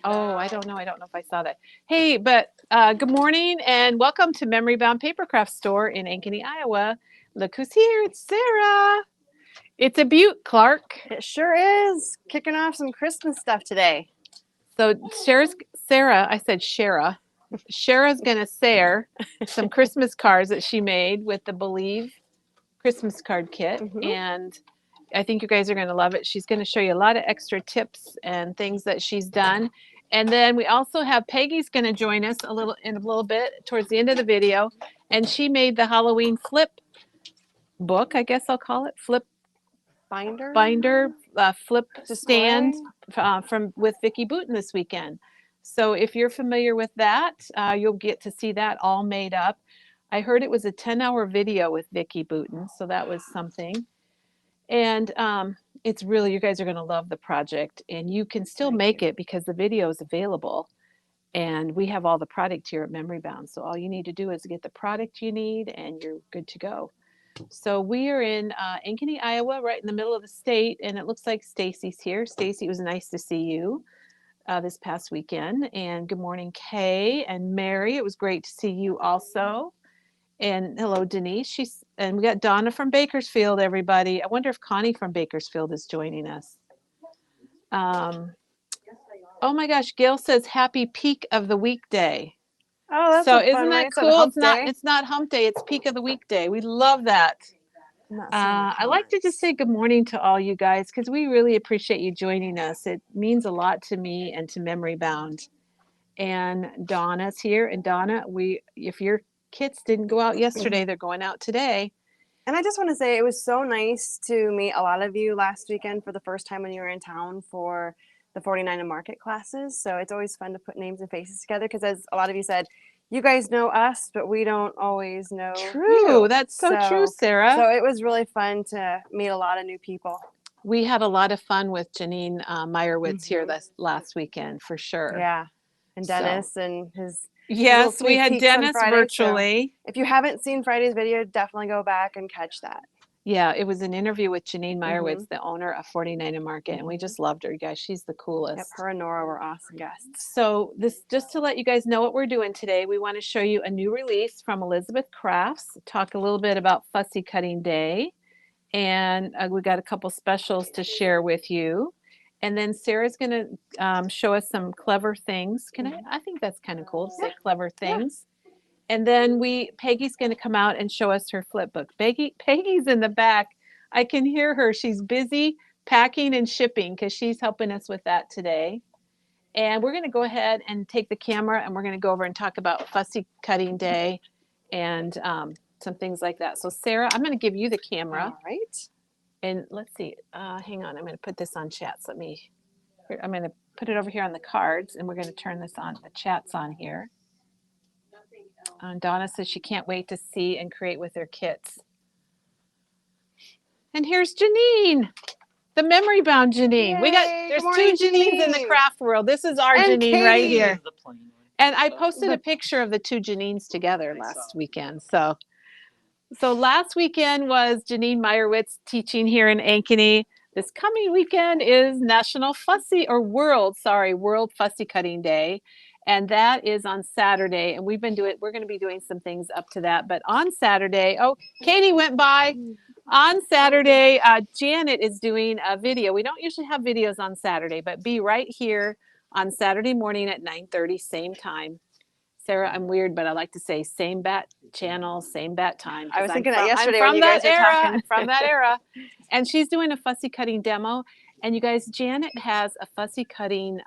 Oh, I don't know. I don't know if I saw that. Hey, but good morning and welcome to Memory Bound Papercraft Store in Ankeny, Iowa. Look who's here. It's Sarah. It's a beaut, Clark. It sure is. Kicking off some Christmas stuff today. So Sarah, I said Shara. Shara's going to share some Christmas cards that she made with the Believe Christmas card kit. And I think you guys are going to love it. She's going to show you a lot of extra tips and things that she's done. And then we also have Peggy's going to join us in a little bit towards the end of the video. And she made the Halloween flip book, I guess I'll call it, flip binder, flip stand from with Vicki Boutin this weekend. So if you're familiar with that, you'll get to see that all made up. I heard it was a 10-hour video with Vicki Boutin, so that was something. And it's really, you guys are going to love the project, and you can still make it because the video is available. And we have all the product here at Memory Bound. So all you need to do is get the product you need and you're good to go. So we are in Ankeny, Iowa, right in the middle of the state. And it looks like Stacy's here. Stacy, it was nice to see you this past weekend. And good morning, Kay and Mary. It was great to see you also. And hello, Denise. And we got Donna from Bakersfield, everybody. I wonder if Connie from Bakersfield is joining us. Oh my gosh, Gail says happy peak of the weekday. Oh, that's so a fun isn't that way. cool? It's not hump day, it's peak of the weekday. We love that. I like to just say good morning to all you guys because we really appreciate you joining us. It means a lot to me and to Memory Bound. And Donna's here. And Donna, if your kids didn't go out yesterday, they're going out today. And I just want to say it was so nice to meet a lot of you last weekend for the first time when you were in town for the 49 and market classes. So it's always fun to put names and faces together because, as a lot of you said, you guys know us, but we don't always know True. you. That's so true, Sarah. So it was really fun to meet a lot of new people. We had a lot of fun with Janine Meyerowitz here last weekend, for sure. Yeah. And Dennis and his... Yes, we had Dennis Friday, virtually. So if you haven't seen Friday's video, definitely go back and catch that. Yeah, it was an interview with Janine Meyerowitz, the owner of 49 and Market, and we just loved her, you guys. She's the coolest. Yep, her and Nora were awesome guests. So just to let you guys know what we're doing today, we want to show you a new release from Elizabeth Crafts, talk a little bit about Fussy Cutting Day, and we got a couple specials to share with you. And then Sarah's going to show us some clever things. I think that's kind of cool to say clever things. Yeah. And then Peggy's going to come out and show us her flip book. Peggy's in the back. I can hear her. She's busy packing and shipping because she's helping us with that today. And we're going to go ahead and take the camera and we're going to go over and talk about Fussy Cutting Day and some things like that. So Sarah, I'm going to give you the camera. All right. And let's see, hang on, I'm going to put this on chats. I'm going to put it over here on the cards, and we're going to turn this on, the chats on here. Donna says she can't wait to see and create with her kits. And here's Janine, the Memory Bound Janine. Yay, there's two Janines in the craft world. This is our Janine Katie. Right here. And I posted a picture of the two Janines together last weekend, So last weekend was Janine Meyerowitz teaching here in Ankeny. This coming weekend is World Fussy Cutting Day. And that is on Saturday. And we're going to be doing some things up to that. But on Saturday, Katie went by. On Saturday, Janet is doing a video. We don't usually have videos on Saturday, but be right here on Saturday morning at 9:30, same time. Sarah, I'm weird, but I like to say same bat channel, same bat time. I was thinking that yesterday when you guys were talking. From that era. And she's doing a fussy cutting demo. And you guys, Janet has a fussy cutting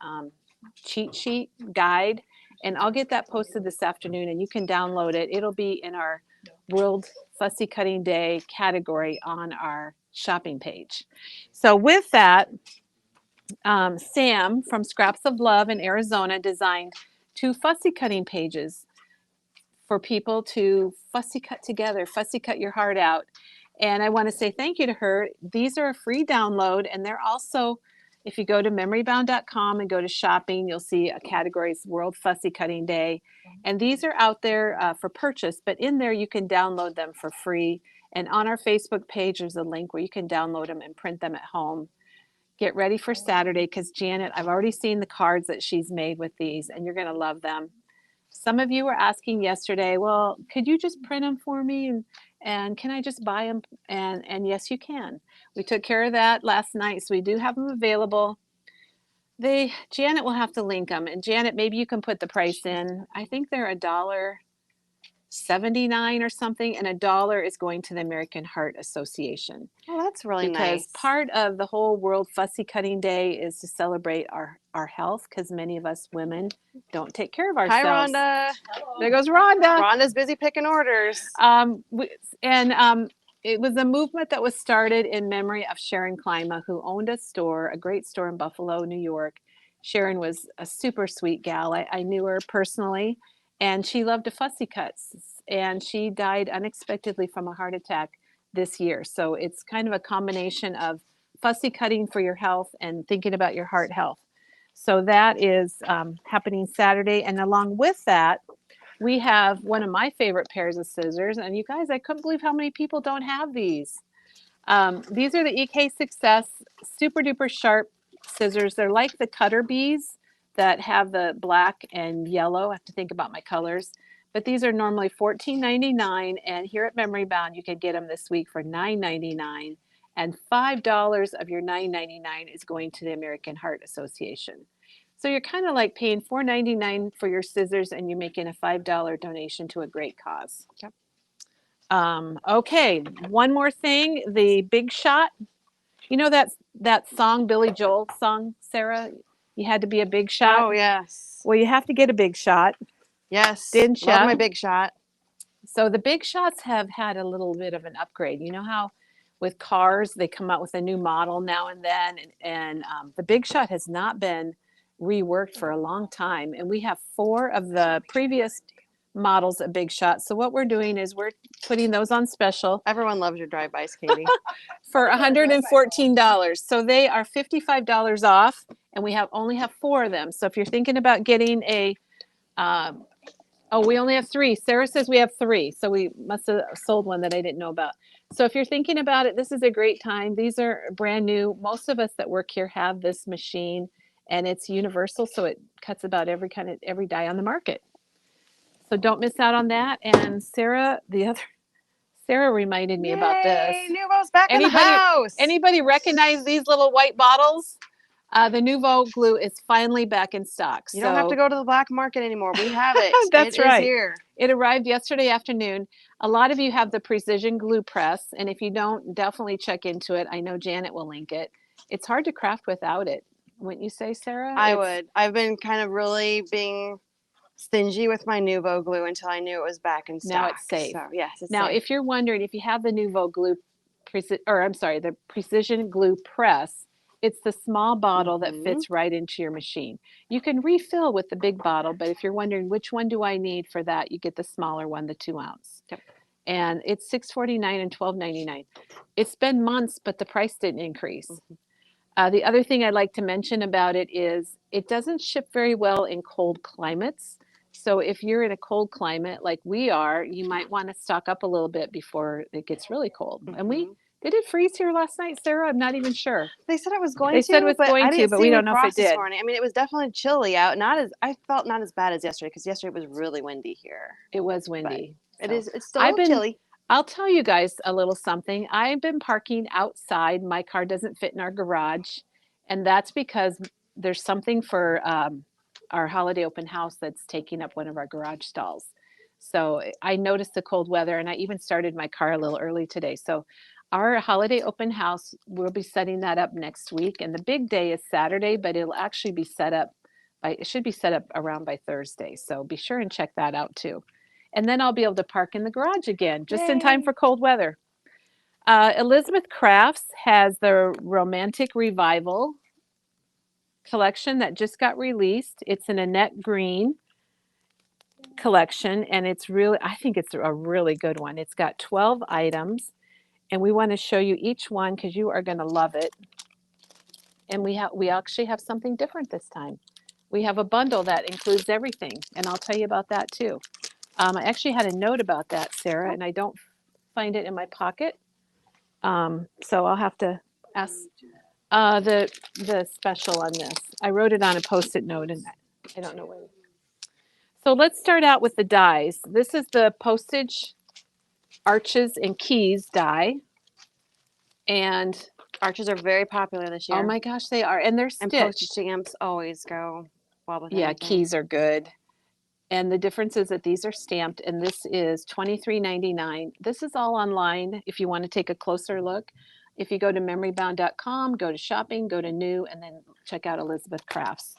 cheat sheet guide. And I'll get that posted this afternoon and you can download it. It'll be in our World Fussy Cutting Day category on our shopping page. So with that, Sam from Scraps of Love in Arizona designed 2 fussy cutting pages for people to fussy cut together, fussy cut your heart out. And I want to say thank you to her. These are a free download, and they're also, if you go to memorybound.com and go to shopping, you'll see a category World Fussy Cutting Day. And these are out there for purchase, but in there you can download them for free. And on our Facebook page, there's a link where you can download them and print them at home. get ready for Saturday because Janet, I've already seen the cards that she's made with these, and you're going to love them. Some of you were asking yesterday, well, could you just print them for me? And can I just buy them? And yes, you can. We took care of that last night, so we do have them available. Janet will have to link them. And Janet, maybe you can put the price in. I think they're $1.79 or something, and $1 is going to the American Heart Association. Oh, that's really because nice. part of the whole World Fussy Cutting Day is to celebrate our health, because many of us women don't take care of ourselves. Hi, Rhonda. There goes Rhonda. Rhonda's busy picking orders. It was a movement that was started in memory of Sharon Klima, who owned a great store in Buffalo, New York. Sharon was a super sweet gal. I knew her personally, and she loved to fussy cuts, and she died unexpectedly from a heart attack this year. So it's kind of a combination of fussy cutting for your health and thinking about your heart health. So that is happening Saturday. And along with that, we have one of my favorite pairs of scissors. And you guys, I couldn't believe how many people don't have these. These are the EK Success super duper sharp scissors. They're like the cutter bees that have the black and yellow. I have to think about my colors. But these are normally $14.99, and here at Memory Bound, you can get them this week for $9.99, and $5 of your $9.99 is going to the American Heart Association. So you're kind of like paying $4.99 for your scissors, and you're making a $5 donation to a great cause. Yep. Okay, one more thing, the Big Shot. You know that song, Billy Joel song, Sarah? You had to be a big shot? Oh, yes. Well, you have to get a big shot. Yes. Didn't you? Love my Big Shot. So the Big Shots have had a little bit of an upgrade. You know how with cars, they come out with a new model now and then, and the Big Shot has not been reworked for a long time. And we have 4 of the previous models of Big Shot. So what we're doing is we're putting those on special. Everyone loves your drive-bys, Katie. For $114. So they are $55 off, and we only have 4 of them. So if you're thinking about getting a we only have 3. Sarah says we have 3, so we must have sold one that I didn't know about. So if you're thinking about it, this is a great time. These are brand new. Most of us that work here have this machine, and it's universal, so it cuts about every die on the market. So don't miss out on that. And Sarah reminded me about this. Nuvo's back in the house. Anybody recognize these little white bottles? The Nuvo glue is finally back in stock. You don't have to go to the black market anymore. We have it. That's right. It is here. It arrived yesterday afternoon. A lot of you have the precision glue press, and if you don't, definitely check into it. I know Janet will link it. It's hard to craft without it. Wouldn't you say, Sarah? I would. I've been kind of really being stingy with my Nuvo glue until I knew it was back in stock. Now it's safe. So, yes, it's now, safe. if you're wondering, if you have the Nuvo glue, the precision glue press, it's the small bottle that fits right into your machine. You can refill with the big bottle, but if you're wondering which one do I need for that, you get the smaller one, the 2 ounce. Yep. And it's $6.49 and $12.99. It's been months, but the price didn't increase. The other thing I'd like to mention about it is it doesn't ship very well in cold climates. So if you're in a cold climate like we are, you might want to stock up a little bit before it gets really cold. And did it freeze here last night, Sarah? I'm not even sure. They said it was going to. They said it was but going to, but we don't know if it did. Morning. I mean, it was definitely chilly out. I felt not as bad as yesterday, because yesterday it was really windy here. It was windy. It's still chilly. I'll tell you guys a little something. I've been parking outside. My car doesn't fit in our garage, and that's because there's something for our holiday open house that's taking up one of our garage stalls. So I noticed the cold weather, and I even started my car a little early today. So our holiday open house, we'll be setting that up next week, and the big day is Saturday, but it'll actually be set up it should be set up around by Thursday. So be sure and check that out too. And then I'll be able to park in the garage again, just in time for cold weather. Elizabeth Crafts has the Romantic Revival collection that just got released. It's an Annette Green collection, and I think it's a really good one. It's got 12 items, and we want to show you each one because you are going to love it. And we actually have something different this time. We have a bundle that includes everything, and I'll tell you about that too. I actually had a note about that, Sarah, and I don't find it in my pocket. So I'll have to ask. The special on this. I wrote it on a Post-it note, and I don't know where. So let's start out with the dies. This is the postage arches and keys die, and Arches are very popular this year. oh my gosh, they are, and they're And postage stitched. stamps always go well with Yeah, anything. keys are good. And the difference is that these are stamped, and this is $23.99. This is all online if you want to take a closer look. If you go to memorybound.com, go to shopping, go to new, and then check out Elizabeth Crafts.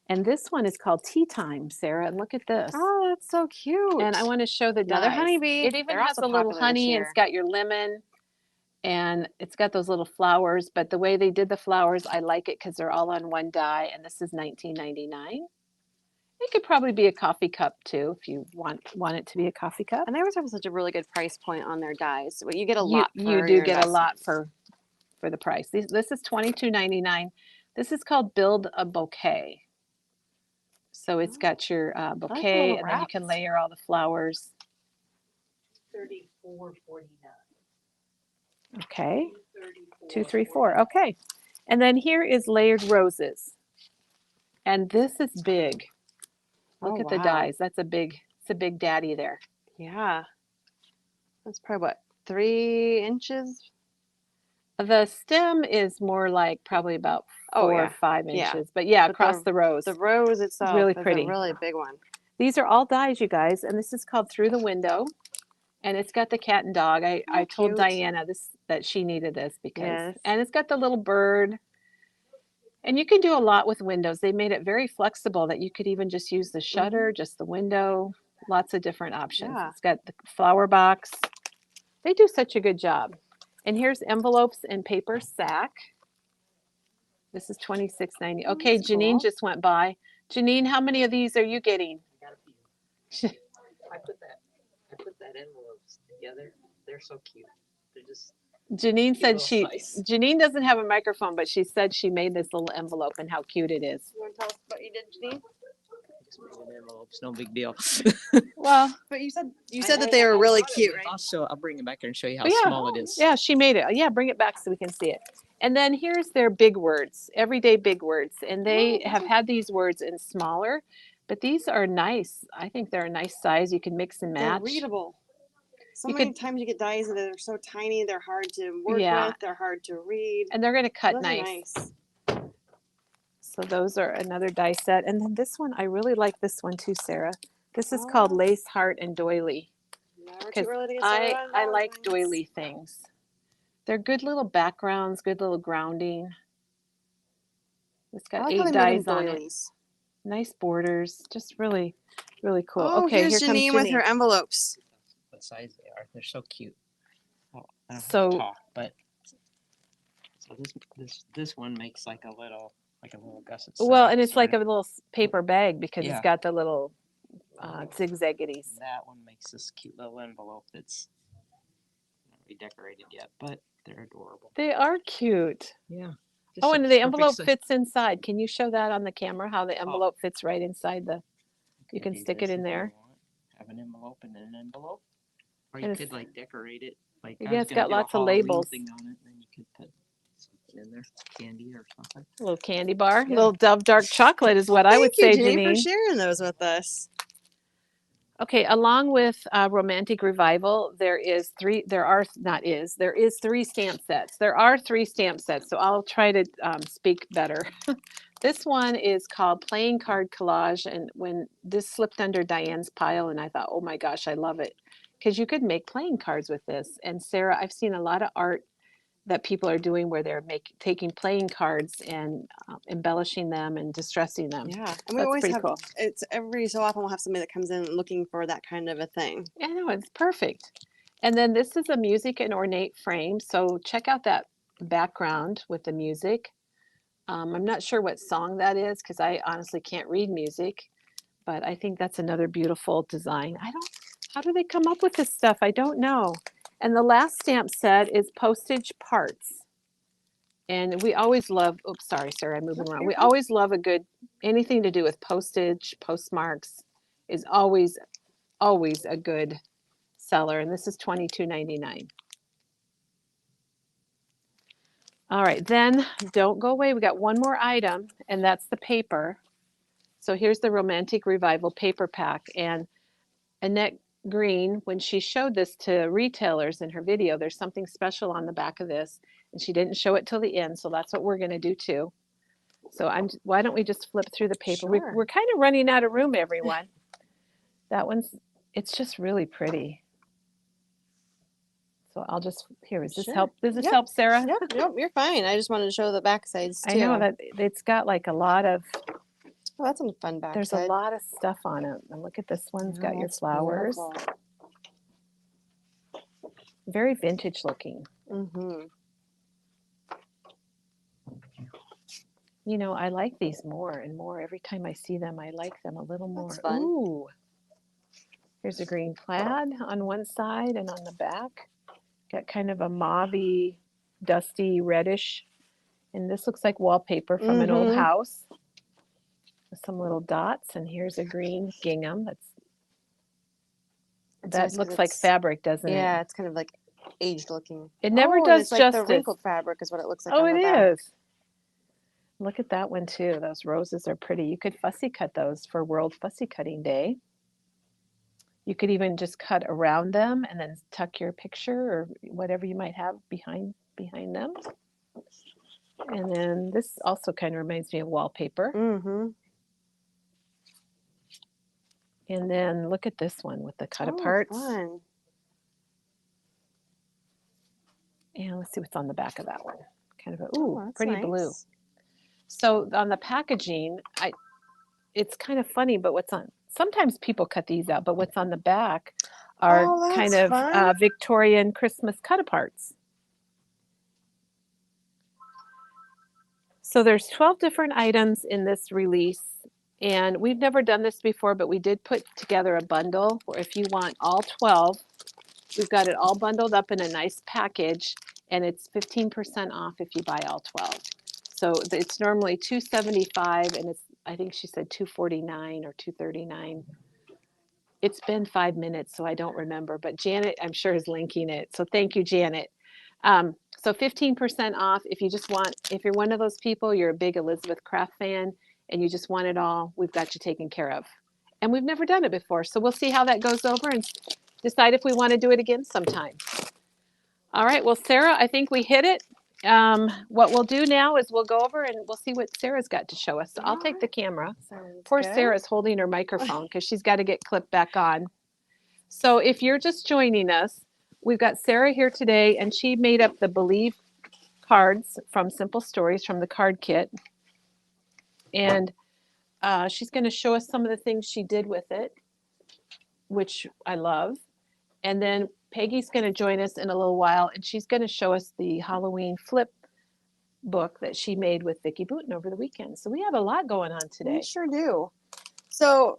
And this one is called Tea Time, Sarah. And look at this. Oh, that's so cute. And I want to show the Another dies. honeybee. It even They're has also a little popular this honey, and year. it's got your lemon, and it's got those little flowers. But the way they did the flowers, I like it because they're all on one die, and this is $19.99. It could probably be a coffee cup too, if you want it to be a coffee cup. And they always have such a really good price point on their dies. You get a You lot. you do get a lot for the price. This is $22.99. This is called Build a Bouquet. So it's got your bouquet, and then you can layer all the flowers. $34.49. Okay. 234. Okay. And then here is layered roses. And this is big. Look at the dies. It's a big daddy there. Yeah. That's probably what, 3 inches? The stem is more like probably about 4 or 5 inches. But yeah, across the rose. The rose itself really is pretty. a really big one. These are all dies, you guys, and this is called Through the Window. And it's got the cat and dog. I told Diana that she needed this because, and it's got the little bird. And you can do a lot with windows. They made it very flexible that you could even just use the shutter, just the window, lots of different options. It's got the flower box. They do such a good job. And here's envelopes and paper sack. This is $26.90. Okay, Janine just went by. Janine, how many of these are you getting? I got a few. I put that envelopes together. They're so cute. They're just Janine said Janine doesn't have a microphone, but she said she made this little envelope and how cute it is. You want to tell us what you did, Janine? just made envelopes. No big deal. Well, but you said that they were really cute, right? I'll bring it back here and show you how small it is. Yeah, she made it. Yeah, bring it back so we can see it. And then here's their big words, everyday big words. And they have had these words in smaller, but these are nice. I think they're a nice size. You can mix and match. They're readable. So many times you get dies that are so tiny, they're hard to work with, they're hard to read. And they're going to cut nice. So those are another die set. And then this one, I really like this one too, Sarah. This is called Lace, Heart, and Doily. Because I like doily things. They're good little backgrounds, good little grounding. It's got 8 dies on it. Nice borders, just really, really cool. Oh, okay, here's Janine with her envelopes. What size they are? They're so cute. Oh, I don't so have to talk, but so this one makes like a little gusset. Well, and it's like a little paper bag because it's got the little zigzaggities. That one makes this cute little envelope that's not redecorated yet, but they're adorable. They are cute. Yeah. Oh, and the envelope fits inside. Can you show that on the camera, how the envelope fits right inside the, you can stick it in there. Have an envelope and an envelope. Or you could like decorate it. Like yeah, it's got lots of labels. Thing on it, and then you could put something in there, candy or something. A little candy bar, a little Dove dark chocolate is what I would say, Janine. Thank you, Janine, for sharing those with us. Okay, along with Romantic Revival, there is 3 stamp sets. There are 3 stamp sets, so I'll try to speak better. This one is called Playing Card Collage, and when this slipped under Diane's pile, and I thought, oh my gosh, I love it, because you could make playing cards with this. And Sarah, I've seen a lot of art that people are doing where they're taking playing cards and embellishing them and distressing them. Yeah, and we always have, it's every so often we'll have somebody that comes in looking for that kind of a thing. Yeah, no, it's perfect. And then this is a music and ornate frame. So check out that background with the music. I'm not sure what song that is because I honestly can't read music, but I think that's another beautiful design. How do they come up with this stuff? I don't know. And the last stamp set is postage parts. And we always love, oops, sorry, Sarah, I'm moving around. We always love anything to do with postage, postmarks is always a good seller. And this is $22.99. All right, then don't go away. We got one more item, and that's the paper. So here's the Romantic Revival paper pack. And Annette Green, when she showed this to retailers in her video, there's something special on the back of this, and she didn't show it till the end. So that's what we're going to do too. So why don't we just flip through the paper? Sure. We're kind of running out of room, everyone. That one's, it's just really pretty. So I'll just, here, does this Sure. help? Does this Yep. help, Sarah? Yep, nope, you're fine. I just wanted to show the back sides too. I know that it's got like a lot of, Oh, that's some fun back there's a lot of stuff on it. And look at this one's got your flowers. Very vintage looking. Mm-hmm. You know, I like these more and more. Every time I see them, I like them a little more. That's fun. Ooh. Here's a green plaid on one side, and on the back, got kind of a mauvey, dusty, reddish. And this looks like wallpaper from an old house with some little dots. And here's a green gingham. That looks like fabric, doesn't it? Yeah, it's kind of like aged looking. It never and does it's like justice. the wrinkled fabric is what it looks like. Oh, on it the back. is. Look at that one too. Those roses are pretty. You could fussy cut those for World Fussy Cutting Day. You could even just cut around them and then tuck your picture or whatever you might have behind them. And then this also kind of reminds me of wallpaper. Mm-hmm. And then look at this one with the cut aparts. Fun. And let's see what's on the back of that one. Kind of a pretty nice. blue. So on the packaging, it's kind of funny, but sometimes people cut these out, but what's on the back are kind of Victorian Christmas cut aparts. So there's 12 different items in this release, and we've never done this before, but we did put together a bundle where if you want all 12, we've got it all bundled up in a nice package, and it's 15% off if you buy all 12. So it's normally $275, and I think she said $249 or $239. It's been 5 minutes, so I don't remember, but Janet, I'm sure, is linking it. So thank you, Janet. So 15% off if you're one of those people, you're a big Elizabeth Craft fan, and you just want it all, we've got you taken care of. And we've never done it before, so we'll see how that goes over and decide if we want to do it again sometime. All right, well, Sarah, I think we hit it. What we'll do now is we'll go over and we'll see what Sarah's got to show us. So I'll take the camera. Poor Sarah's holding her microphone because she's got to get clipped back on. So if you're just joining us, we've got Sarah here today, and she made up the Believe cards from Simple Stories from the card kit. And she's going to show us some of the things she did with it, which I love. And then Peggy's going to join us in a little while, and she's going to show us the Halloween flip book that she made with Vicki Boutin over the weekend. So we have a lot going on today. We sure do. So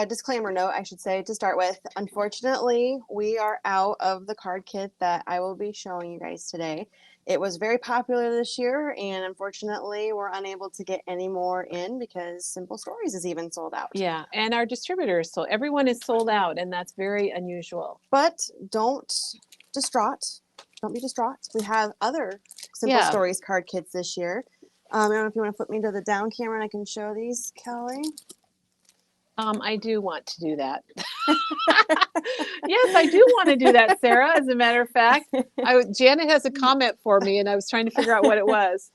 disclaimer note, I should say, to start with. Unfortunately, we are out of the card kit that I will be showing you guys today. It was very popular this year, and unfortunately, we're unable to get any more in because Simple Stories is even sold out. Yeah, and our distributors, so everyone is sold out, and that's very unusual. But don't be distraught. We have other Simple Stories card kits this year. I don't know if you want to flip me to the down camera and I can show these, Kelly. I do want to do that. Yes, I do want to do that, Sarah. As a matter of fact, Janet has a comment for me, and I was trying to figure out what it was.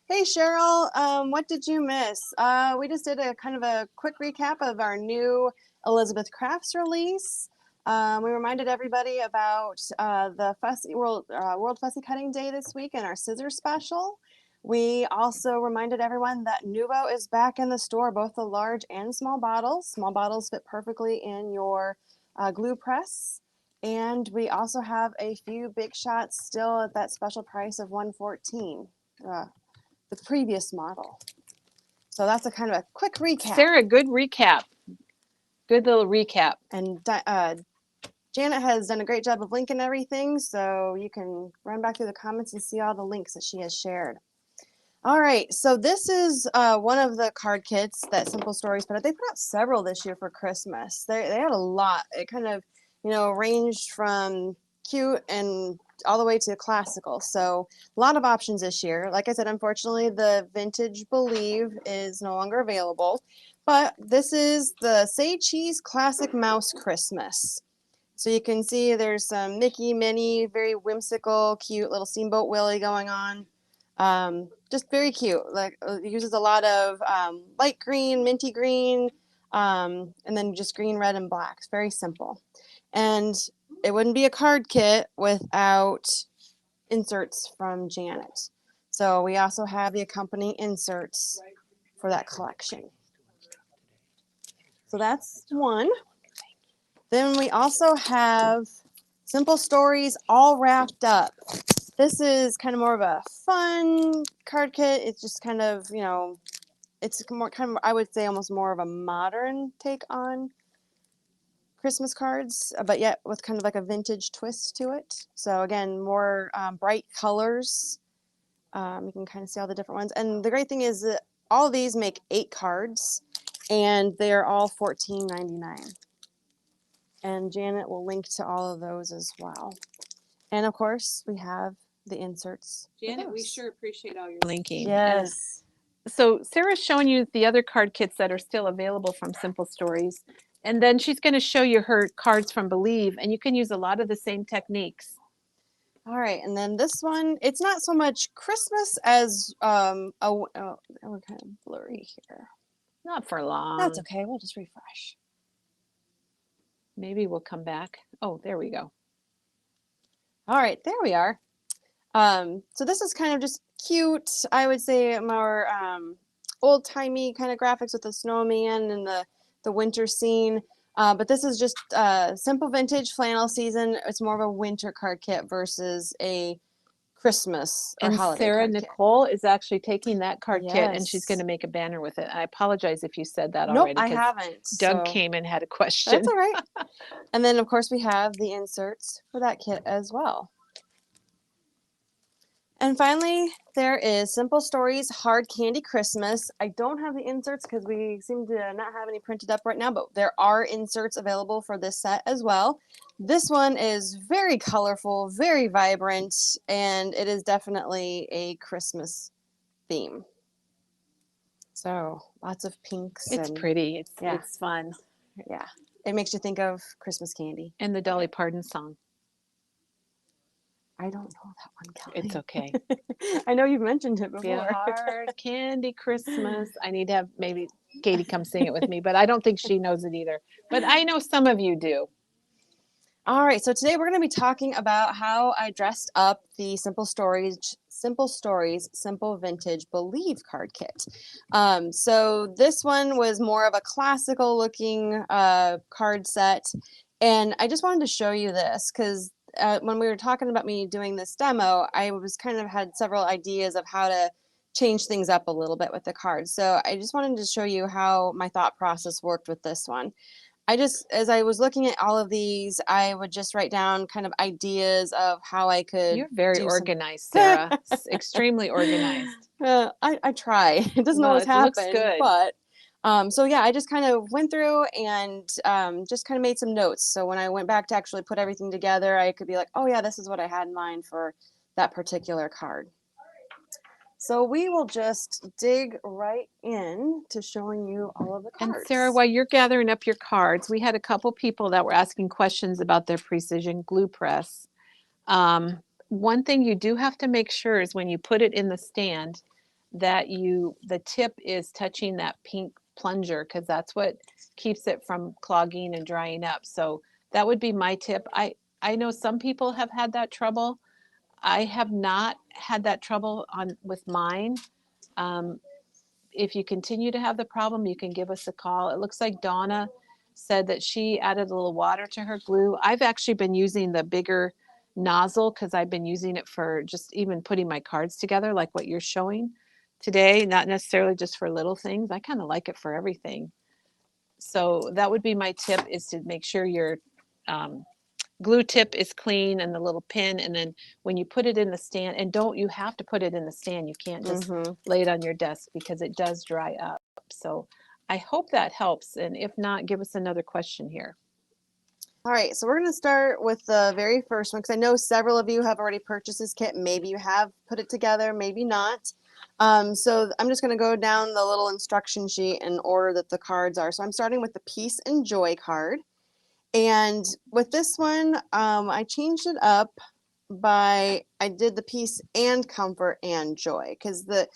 Hey, Cheryl, what did you miss? We just did a kind of a quick recap of our new Elizabeth Crafts release. We reminded everybody about the World Fussy Cutting Day this week and our scissor special. We also reminded everyone that Nuvo is back in the store, both the large and small bottles. Small bottles fit perfectly in your glue press. And we also have a few big shots still at that special price of $114, the previous model. So that's a kind of a quick recap. Sarah, good recap. Good little recap. And Janet has done a great job of linking everything, so you can run back through the comments and see all the links that she has shared. All right, so this is one of the card kits that Simple Stories put out. They put out several this year for Christmas. They had a lot. It kind of, ranged from cute and all the way to classical. So a lot of options this year. Like I said, unfortunately, the vintage Believe is no longer available. But this is the Say Cheese Classic Mouse Christmas. So you can see there's some Mickey, Minnie, very whimsical, cute little Steamboat Willie going on. Just very cute. Like it uses a lot of light green, minty green, and then just green, red, and black. It's very simple. And it wouldn't be a card kit without inserts from Janet. So we also have the accompanying inserts for that collection. So that's one. Then we also have Simple Stories all wrapped up. This is kind of more of a fun card kit. It's just kind of, you know, it's more kind of, I would say almost more of a modern take on Christmas cards, but yet with kind of like a vintage twist to it. So again, more bright colors. You can kind of see all the different ones. And the great thing is that all of these make 8 cards, and they are all $14.99. And Janet will link to all of those as well. And of course, we have the inserts. Janet, we sure appreciate all your linking. Yes. So Sarah's showing you the other card kits that are still available from Simple Stories. And then she's going to show you her cards from Believe, and you can use a lot of the same techniques. All right, and then this one, it's not so much Christmas as we're kind of blurry here. Not for long. That's okay. We'll just refresh. Maybe we'll come back. Oh, there we go. All right, there we are. So this is kind of just cute. I would say more old-timey kind of graphics with the snowman and the winter scene. But this is just simple vintage flannel season. It's more of a winter card kit versus a Christmas or And holiday Sarah card kit. Nicole is actually taking that card kit, and she's Yes. going to make a banner with it. I apologize if you said that Nope, already. I 'cause haven't. Doug so came and had a question. That's all right. And then, of course, we have the inserts for that kit as well. And finally, there is Simple Stories Hard Candy Christmas. I don't have the inserts because we seem to not have any printed up right now, but there are inserts available for this set as well. This one is very colorful, very vibrant, and it is definitely a Christmas theme. So lots of pinks. It's and, pretty. yeah. It's fun. Yeah, it makes you think of Christmas candy. And the Dolly Parton song. I don't know that one, Kelly. It's okay. I know you've mentioned it Be a before. hard candy Christmas. I need to have maybe Katie come sing it with me, but I don't think she knows it either. But I know some of you do. All right, so today we're going to be talking about how I dressed up the Simple Stories, Simple Vintage Believe card kit. So this one was more of a classical looking card set, and I just wanted to show you this because when we were talking about me doing this demo, I was kind of had several ideas of how to change things up a little bit with the cards. So I just wanted to show you how my thought process worked with this one. As I was looking at all of these, I would just write down kind of ideas of how I could. You're very do organized, Sarah. Extremely organized. I try. It doesn't Well, always it happen, looks good. but so yeah, I just kind of went through and just kind of made some notes. So when I went back to actually put everything together, I could be like, oh yeah, this is what I had in mind for that particular card. So we will just dig right in to showing you all of the cards. And Sarah, while you're gathering up your cards, we had a couple people that were asking questions about their precision glue press. One thing you do have to make sure is when you put it in the stand that the tip is touching that pink plunger, because that's what keeps it from clogging and drying up. So that would be my tip. I know some people have had that trouble. I have not had that trouble with mine. If you continue to have the problem, you can give us a call. It looks like Donna said that she added a little water to her glue. I've actually been using the bigger nozzle because I've been using it for just even putting my cards together, like what you're showing today, not necessarily just for little things. I kind of like it for everything. So that would be my tip, is to make sure your glue tip is clean and the little pin, and then when you put it in the stand, and you have to put it in the stand, you can't just lay it on your desk because it does dry up. So I hope that helps, and if not, give us another question here. All right, so we're going to start with the very first one because I know several of you have already purchased this kit. Maybe you have put it together, maybe not. So I'm just going to go down the little instruction sheet in order that the cards are. So I'm starting with the Peace and Joy card. And with this one, I changed it up I did the peace and comfort and joy because they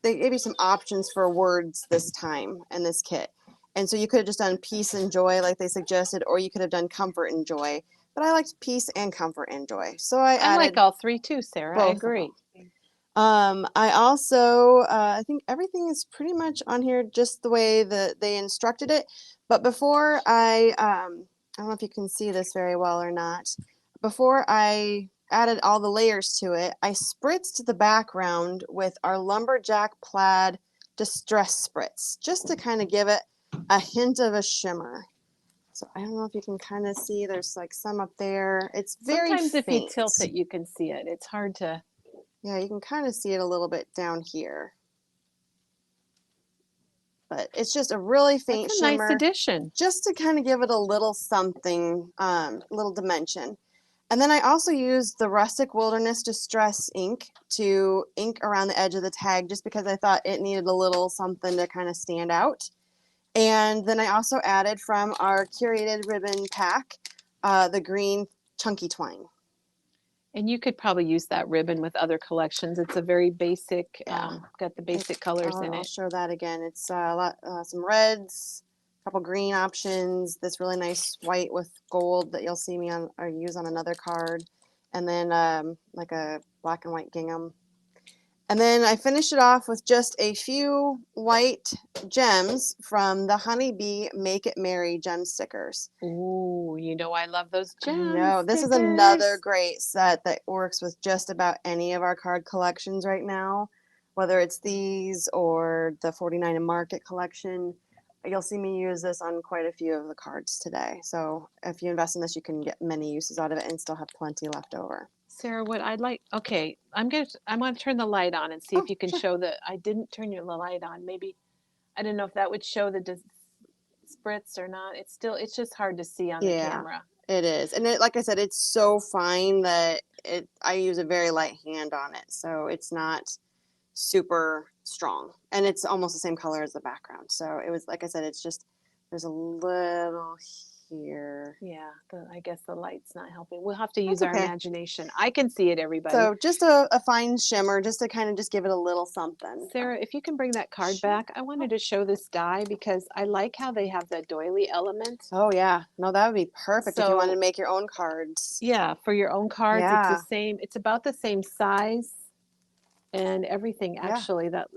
gave you some options for words this time in this kit. And so you could have just done peace and joy like they suggested, or you could have done comfort and joy. But I liked peace and comfort and joy. So I I like added all three too, Sarah. I both of agree. I also, I think everything is pretty much on here just the way that they instructed it. But before I don't know if you can see this very well or not. Before I added all the layers to it, I spritzed the background with our lumberjack plaid distress spritz, just to kind of give it a hint of a shimmer. So I don't know if you can kind of see, there's like some up there. It's very Sometimes if you faint. tilt it, you can see it. It's hard to. Yeah, you can kind of see it a little bit down here. But it's just a really faint That's a nice shimmer, addition. just to kind of give it a little something, little dimension. And then I also used the Rustic Wilderness Distress ink to ink around the edge of the tag just because I thought it needed a little something to kind of stand out. And then I also added from our curated ribbon pack, the green chunky twine. And you could probably use that ribbon with other collections. It's a very basic, Yeah. got the basic colors in I'll it. show that again. It's a lot, some reds, a couple green options, this really nice white with gold that you'll see me on or use on another card, and then like a black and white gingham. And then I finished it off with just a few white gems from the Honeybee Make It Merry gem stickers. Ooh, you know I love those gems. No, this is another great set that works with just about any of our card collections right now, whether it's these or the 49 and Market collection. You'll see me use this on quite a few of the cards today. So if you invest in this, you can get many uses out of it and still have plenty left over. Sarah, what I'd like, okay, I'm going to turn the light on and see Oh, if you can sure. show I didn't turn your light on. Maybe, I don't know if that would show the spritz or not. It's just hard to see on the camera. It is. And like I said, it's so fine that I use a very light hand on it. So it's not super strong. And it's almost the same color as the background. So it was, like I said, it's just, there's a little here. Yeah, I guess the light's not helping. We'll have to use That's our okay. imagination. I can see it, everybody. So just a fine shimmer, just to kind of just give it a little something. Sarah, if you can bring that card Sure. back, I wanted to show this die because I like how they have the doily element. Oh yeah, no, that would be perfect if you wanted So- to make your own cards. Yeah, for your own cards, Yeah. it's the same. It's about the same size and everything. Yeah. Actually, that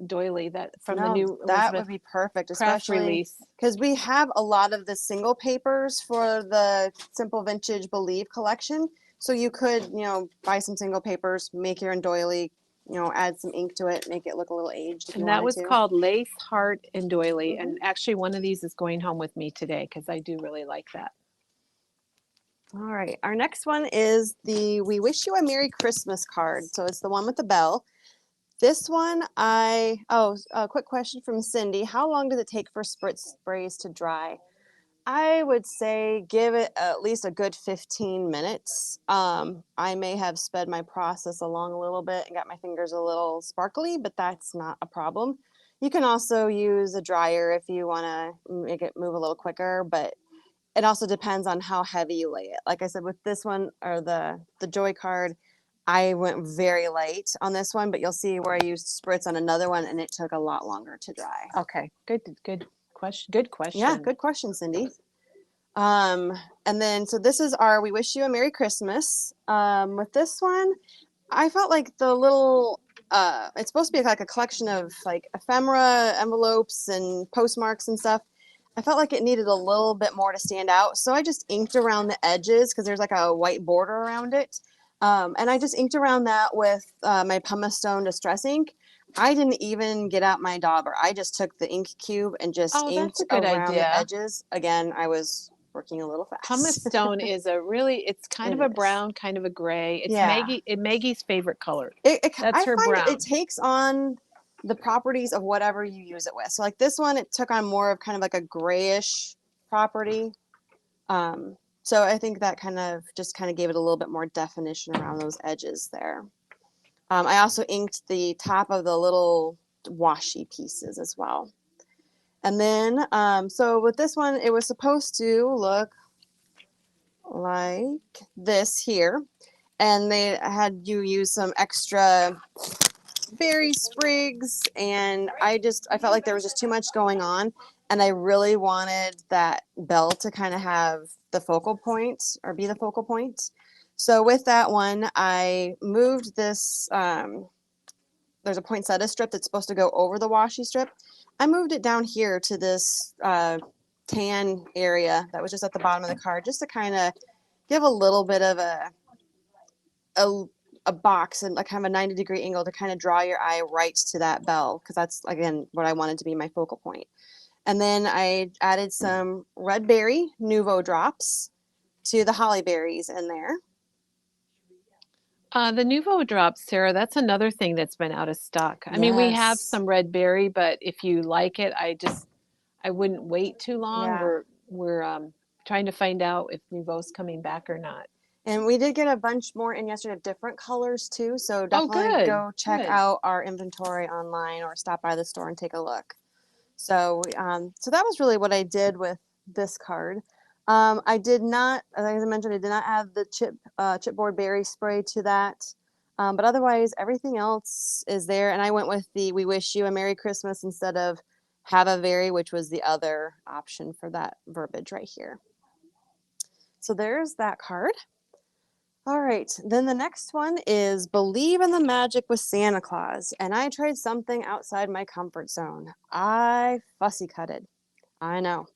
doily that from the No, new that Elizabeth would be perfect, craft especially release. because we have a lot of the single papers for the Simple Vintage Believe collection. So you could, buy some single papers, make your own doily, add some ink to it, make it look a little aged if you And that wanted was to. called Lace, Heart, and Doily. Mhm. And actually, one of these is going home with me today because I do really like that. All right, our next one is the We Wish You a Merry Christmas card. So it's the one with the bell. This one, a quick question from Cindy. How long does it take for spritz sprays to dry? I would say give it at least a good 15 minutes. I may have sped my process along a little bit and got my fingers a little sparkly, but that's not a problem. You can also use a dryer if you want to make it move a little quicker, but it also depends on how heavy you lay it. Like I said, with this one or the Joy card, I went very light on this one, but you'll see where I used spritz on another one and it took a lot longer to dry. Okay, good question. Good question. Yeah, good question, Cindy. And then, so this is our We Wish You a Merry Christmas. With this one, I felt like the little, it's supposed to be like a collection of like ephemera envelopes and postmarks and stuff. I felt like it needed a little bit more to stand out. So I just inked around the edges because there's like a white border around it. And I just inked around that with my pumice stone distress ink. I didn't even get out my dauber. I just took the ink cube and just Oh, inked that's a good around idea. the edges. Again, I was working a little fast. Pumice stone is it's kind of It a is. brown, kind of a gray. It's Yeah. Maggie's favorite color. That's That's her find brown. It takes on the properties of whatever you use it with. So like this one, it took on more of kind of like a grayish property. So I think that kind of gave it a little bit more definition around those edges there. I also inked the top of the little washi pieces as well. And then, so with this one, it was supposed to look like this here. And they had you use some extra berry sprigs, and I felt like there was just too much going on, and I really wanted that bell to kind of have the focal point or be the focal point. So with that one, I moved this, there's a poinsettia strip that's supposed to go over the washi strip. I moved it down here to this tan area that was just at the bottom of the card, just to kind of give a little bit of a box and a kind of a 90-degree angle to kind of draw your eye right to that bell, because that's, again, what I wanted to be my focal point. And then I added some red berry Nouveau drops to the holly berries in there. The Nouveau drops, Sarah, that's another thing that's been out of stock. I mean, we have Yes. some red berry, but if you like it, I wouldn't wait too long. Yeah. We're trying to find out if Nouveau's coming back or not. And we did get a bunch more in yesterday of different colors too. So definitely good, go check good. out our inventory online or stop by the store and take a look. So, so that was really what I did with this card. I did not, as I mentioned, I did not add the chipboard berry spray to that. But otherwise, everything else is there. And I went with the "We Wish You a Merry Christmas" instead of "Have a Very," which was the other option for that verbiage right here. So there's that card. All right, then the next one is "Believe in the Magic with Santa Claus." And I tried something outside my comfort zone. I fussy cutted. I know.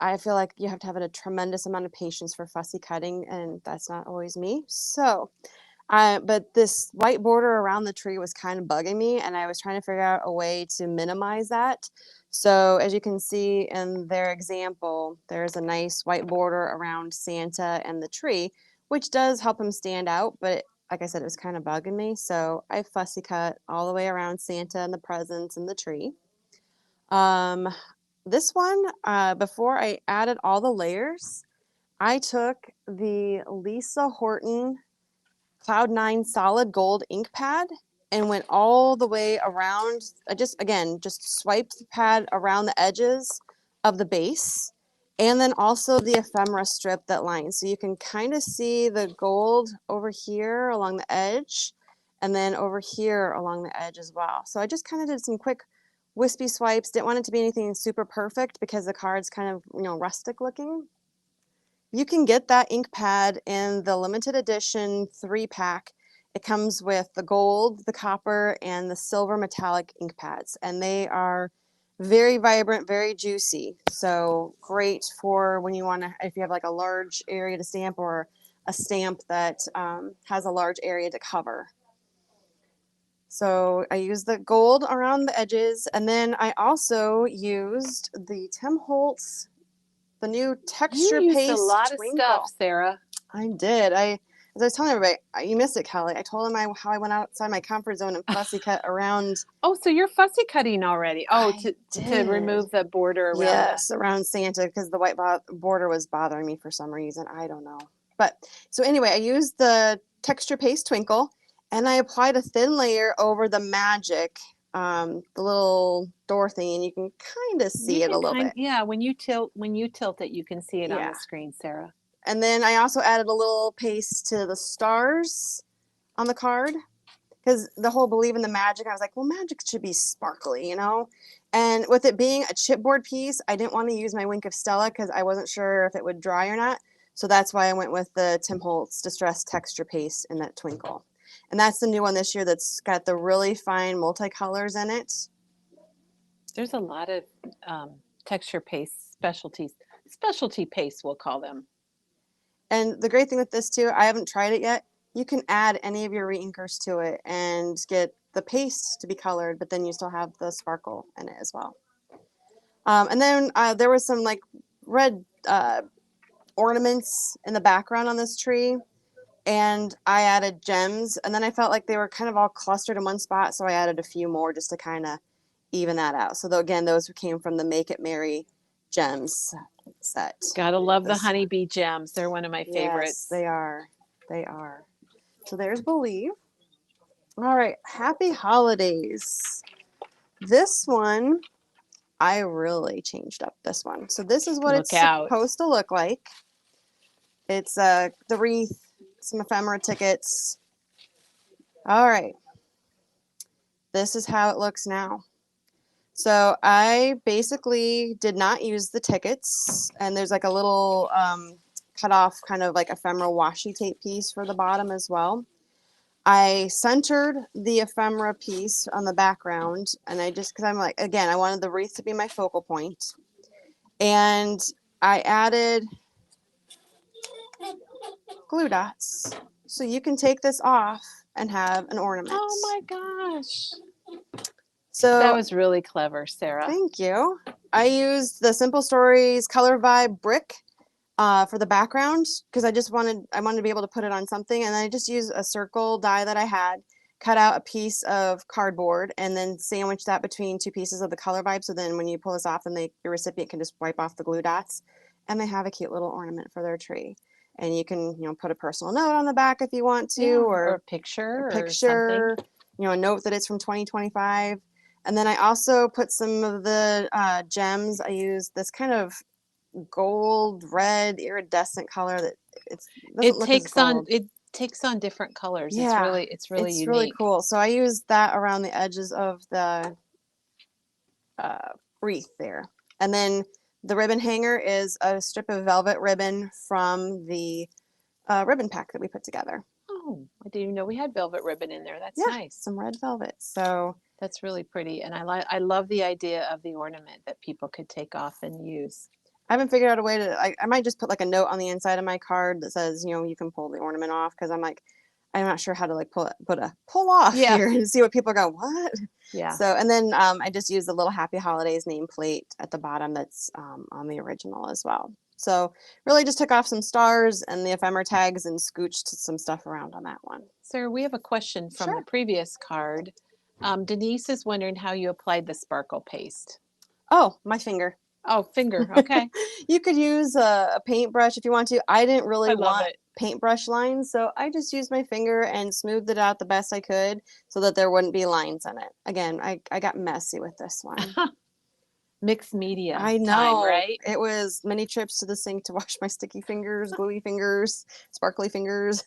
I feel like you have to have a tremendous amount of patience for fussy cutting, and that's not always me. So, but this white border around the tree was kind of bugging me, and I was trying to figure out a way to minimize that. So as you can see in their example, there's a nice white border around Santa and the tree, which does help him stand out, but like I said, it was kind of bugging me. So I fussy cut all the way around Santa and the presents and the tree. This one, before I added all the layers, I took the Lisa Horton Cloud 9 solid gold ink pad and went all the way around. I just swiped the pad around the edges of the base, and then also the ephemera strip that lines. So you can kind of see the gold over here along the edge, and then over here along the edge as well. So I just kind of did some quick wispy swipes. Didn't want it to be anything super perfect because the card's kind of, rustic looking. You can get that ink pad in the limited edition 3-pack. It comes with the gold, the copper, and the silver metallic ink pads, and they are very vibrant, very juicy. So great for when you want to, if you have like a large area to stamp or a stamp that has a large area to cover. So I used the gold around the edges, and then I also used the Tim Holtz, the new texture You used paste a lot twinkle. of stuff, Sarah. I did. As I was telling everybody, you missed it, Kelly. I told them how I went outside my comfort zone and fussy cut around. Oh, so you're fussy cutting already. Oh, to did. remove the border around. Yes, around Santa, because the white border was bothering me for some reason. I don't know. But so anyway, I used the texture paste twinkle, and I applied a thin layer over the magic, the little door thing, and you can kind of see it a little bit. Yeah, when you tilt it, you can see it on the screen, Sarah. And then I also added a little paste to the stars on the card, because the whole "believe in the magic," I was like, well, magic should be sparkly, And with it being a chipboard piece, I didn't want to use my Wink of Stella because I wasn't sure if it would dry or not. So that's why I went with the Tim Holtz Distress Texture Paste in that twinkle. And that's the new one this year that's got the really fine multicolors in it. There's a lot of texture paste specialty paste, we'll call them. And the great thing with this too, I haven't tried it yet, you can add any of your reinkers to it and get the paste to be colored, but then you still have the sparkle in it as well. And then there was some like red ornaments in the background on this tree, and I added gems, and then I felt like they were kind of all clustered in one spot, so I added a few more just to kind of even that out. So again, those came from the Make It Merry gems set. Gotta love the This one. honeybee gems. They're one of my favorites. Yes, they are. They are. So there's Believe. All right, Happy Holidays. This one, I really changed up this one. So this is what it's Look out. supposed to look like. It's the wreath, some ephemera tickets. All right. This is how it looks now. So I basically did not use the tickets, and there's like a little cut off kind of like ephemeral washi tape piece for the bottom as well. I centered the ephemera piece on the background, and I just, because I'm like, again, I wanted the wreath to be my focal point. And I added glue dots. So you can take this off and have an ornament. Oh my gosh. So That was really clever, Sarah. thank you. I used the Simple Stories Color Vibe brick for the background because I wanted to be able to put it on something, and I just used a circle die that I had, cut out a piece of cardboard, and then sandwich that between two pieces of the Color Vibe. So then when you pull this off, then your recipient can just wipe off the glue dots, and they have a cute little ornament for their tree. And you can, put a personal note on the back if you want to, Yeah, or a picture, a picture, a note that it's from 2025. And then I also put some of the gems. I used this kind of gold, red, iridescent color that it takes on different colors. Yeah, It's really it's unique. really cool. So I used that around the edges of the wreath there. And then the ribbon hanger is a strip of velvet ribbon from the ribbon pack that we put together. Oh, I didn't even know we had velvet ribbon in there. That's Yeah, nice. some red velvet. So that's really pretty, and I love the idea of the ornament that people could take off and use. I haven't figured out a way to. I might just put like a note on the inside of my card that says, you can pull the ornament off, because I'm not sure how to like pull off here and see what people are going, what? Yeah. So, and then I just used a little Happy Holidays nameplate at the bottom that's on the original as well. So really just took off some stars and the ephemera tags and scooched some stuff around on that one. Sarah, we have a question from the previous card. Denise is wondering how you applied the sparkle paste. Oh, my finger. Oh, finger. Okay. You could use a paintbrush if you want to. I didn't really want it. paintbrush lines, so I just used my finger and smoothed it out the best I could so that there wouldn't be lines in it. Again, I got messy with this one. Mixed media. I know, time, right? It was many trips to the sink to wash my sticky fingers, gluey fingers, sparkly fingers.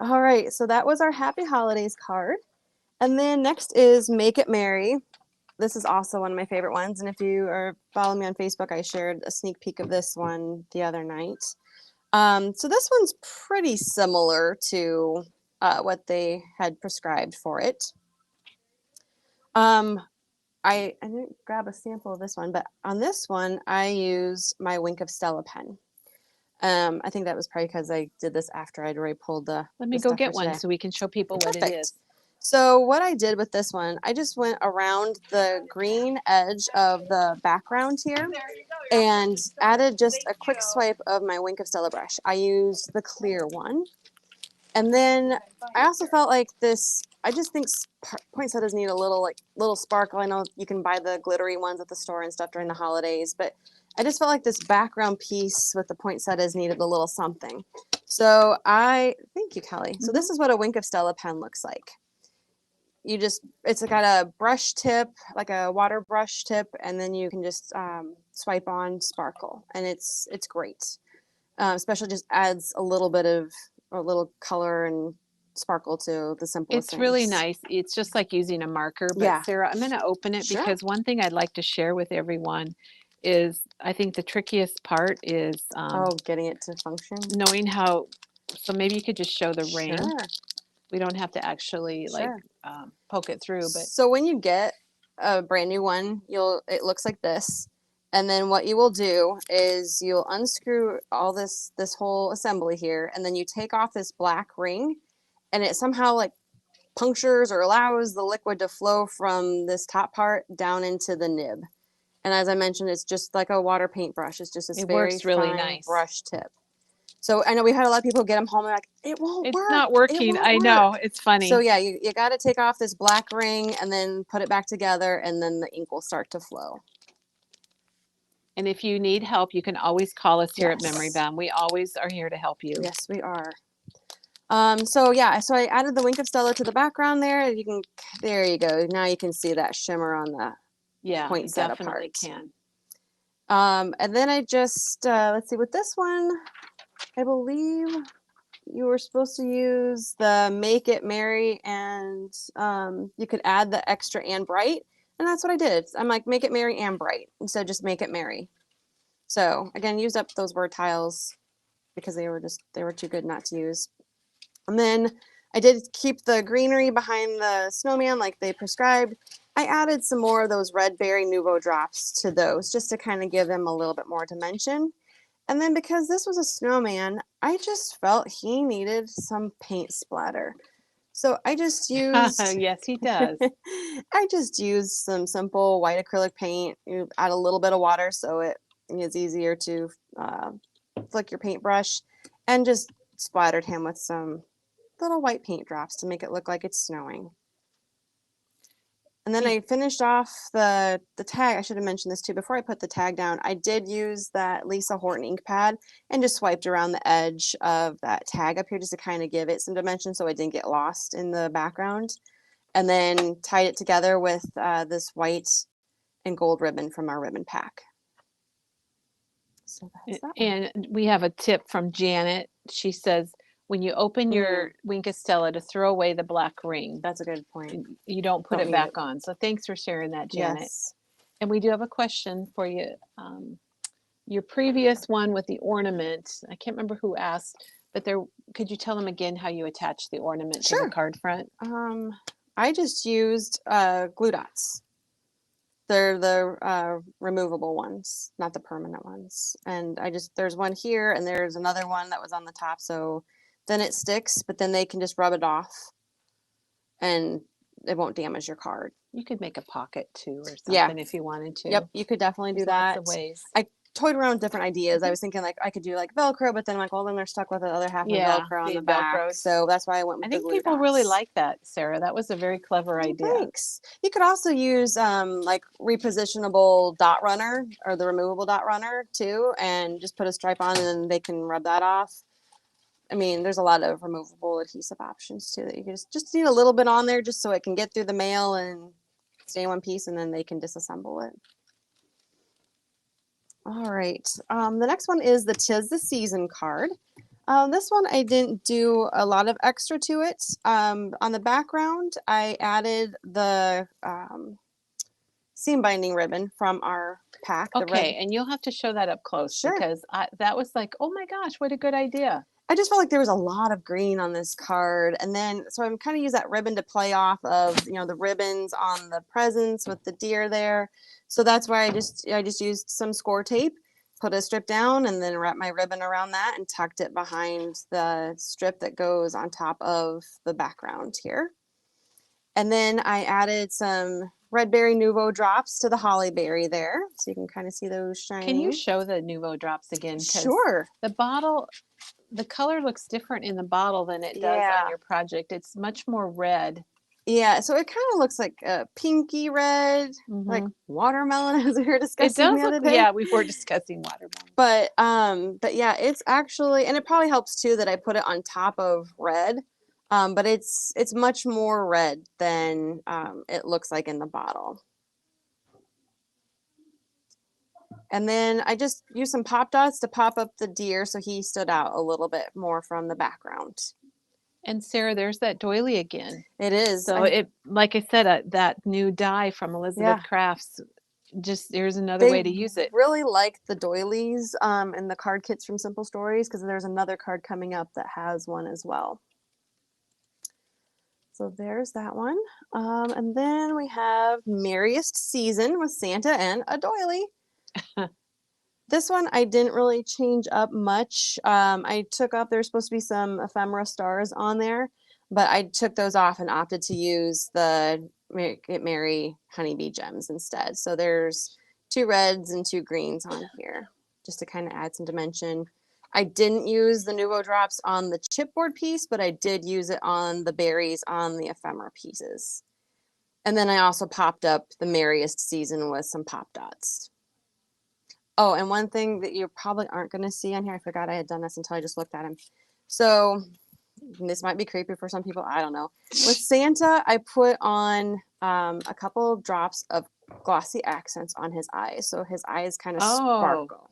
All right, so that was our Happy Holidays card. And then next is Make It Merry. This is also one of my favorite ones. And if you are following me on Facebook, I shared a sneak peek of this one the other night. So this one's pretty similar to what they had prescribed for it. I didn't grab a sample of this one, but on this one, I used my Wink of Stella pen. I think that was probably because I did this after I'd already pulled the Let me the go stuff get for one today. so we can show people what it is. So what I did with this one, I just went around the green edge of the background here and added just a quick swipe of my Wink of Stella brush. I used the clear one. And then I also felt like this, I just think poinsettias need a little sparkle. I know you can buy the glittery ones at the store and stuff during the holidays, but I just felt like this background piece with the poinsettias needed a little something. So thank you, Kelly. So this is what a Wink of Stella pen looks like. It's got a brush tip, like a water brush tip, and then you can just swipe on sparkle, and it's great. Especially just adds a little color and sparkle to the simplest It's really things. nice. It's just like using a marker. But Yeah. Sarah, I'm going to open it because one thing I'd like to share with everyone is I think the trickiest part is getting it to function. Knowing how. So maybe you could just show the ring. Sure. We don't have to actually poke it through. But so when you get a brand new one, it looks like this. And then what you will do is you'll unscrew all this whole assembly here, and then you take off this black ring, and it somehow like punctures or allows the liquid to flow from this top part down into the nib. And as I mentioned, it's just like a water paintbrush. It's just this very really fine nice brush tip. So I know we've had a lot of people get them home and like, it won't work. It's not working. I know. It's funny. So yeah, you got to take off this black ring and then put it back together, and then the ink will start to flow. And if you need help, you can always call us here at Memory Yes. Bound. We always are here to help you. Yes, we are. So I added the Wink of Stella to the background there. There you go. Now you can see that shimmer on the Yeah, you poinsettia definitely part. can. And then I just, let's see, with this one, I believe you were supposed to use the Make It Merry, and you could add the extra and bright. And that's what I did. I'm like, make it merry and bright instead of just make it merry. So again, use up those word tiles because they were too good not to use. And then I did keep the greenery behind the snowman like they prescribed. I added some more of those red berry nouveau drops to those just to kind of give them a little bit more dimension. And then because this was a snowman, I just felt he needed some paint splatter. So I just used Yes, he does. I just used some simple white acrylic paint. You add a little bit of water so it is easier to flick your paintbrush, and just splattered him with some little white paint drops to make it look like it's snowing. And then I finished off the tag. I should have mentioned this too. Before I put the tag down, I did use that Lisa Horton ink pad and just swiped around the edge of that tag up here just to kind of give it some dimension so it didn't get lost in the background. And then tied it together with this white and gold ribbon from our ribbon pack. So that's that one. And we have a tip from Janet. She says, when you open your Wink of Stella, to throw away the black ring. That's a good point. You don't put Don't it need back it. on. So thanks for sharing that, Janet. Yes. And we do have a question for you. Your previous one with the ornament, I can't remember who asked, but could you tell them again how you attach the ornament to the card front? I just used glue dots. They're the removable ones, not the permanent ones. And there's one here and there's another one that was on the top. So then it sticks, but then they can just rub it off and it won't damage your card. You could make a pocket too or something if you wanted to. Yep, you could definitely do There's that. lots of ways. I toyed around with different ideas. I was thinking like I could do like Velcro, but then I'm like, well, then they're stuck with the other half of Velcro on the back. Velcros. So that's why I went with I the think glue people dots. really like that, Sarah. That was a very clever idea. Thanks. You could also use like repositionable dot runner or the removable dot runner too, and just put a stripe on and then they can rub that off. I mean, there's a lot of removable adhesive options too that you can just need a little bit on there just so it can get through the mail and stay in one piece, and then they can disassemble it. All right. The next one is the 'Tis the Season card. This one I didn't do a lot of extra to it. On the background, I added the seam binding ribbon from our pack. Okay, and you'll have to show that up close because that was like, oh my gosh, what a good idea. I just felt like there was a lot of green on this card. And then, so I'm kind of use that ribbon to play off of, the ribbons on the presents with the deer there. So that's why I just used some score tape, put a strip down, and then wrap my ribbon around that and tucked it behind the strip that goes on top of the background here. And then I added some red berry nouveau drops to the holly berry there. So you can kind of see those shining. Can you show the nouveau drops again? Sure. The bottle, the color looks different in the bottle than it does on your project. It's much more red. Yeah, so it kind of looks like a pinky red, like watermelon, as we were discussing the other day. Yeah, we were discussing watermelon. But yeah, it's actually, and it probably helps too that I put it on top of red. But it's much more red than it looks like in the bottle. And then I just used some pop dots to pop up the deer so he stood out a little bit more from the background. And Sarah, there's that doily again. It is. So like I said, that new die from Elizabeth Crafts, there's another way to use it. Really like the doilies and the card kits from Simple Stories, because there's another card coming up that has one as well. So there's that one. And then we have Merriest Season with Santa and a doily. This one I didn't really change up much. I took off, there's supposed to be some ephemera stars on there, but I took those off and opted to use the Make It Merry honeybee gems instead. So there's 2 reds and 2 greens on here just to kind of add some dimension. I didn't use the nouveau drops on the chipboard piece, but I did use it on the berries on the ephemera pieces. And then I also popped up the Merriest Season with some pop dots. Oh, and one thing that you probably aren't going to see on here, I forgot I had done this until I just looked at him. So this might be creepy for some people. I don't know. With Santa, I put on a couple drops of glossy accents on his eyes. So his eyes kind of Oh. sparkle.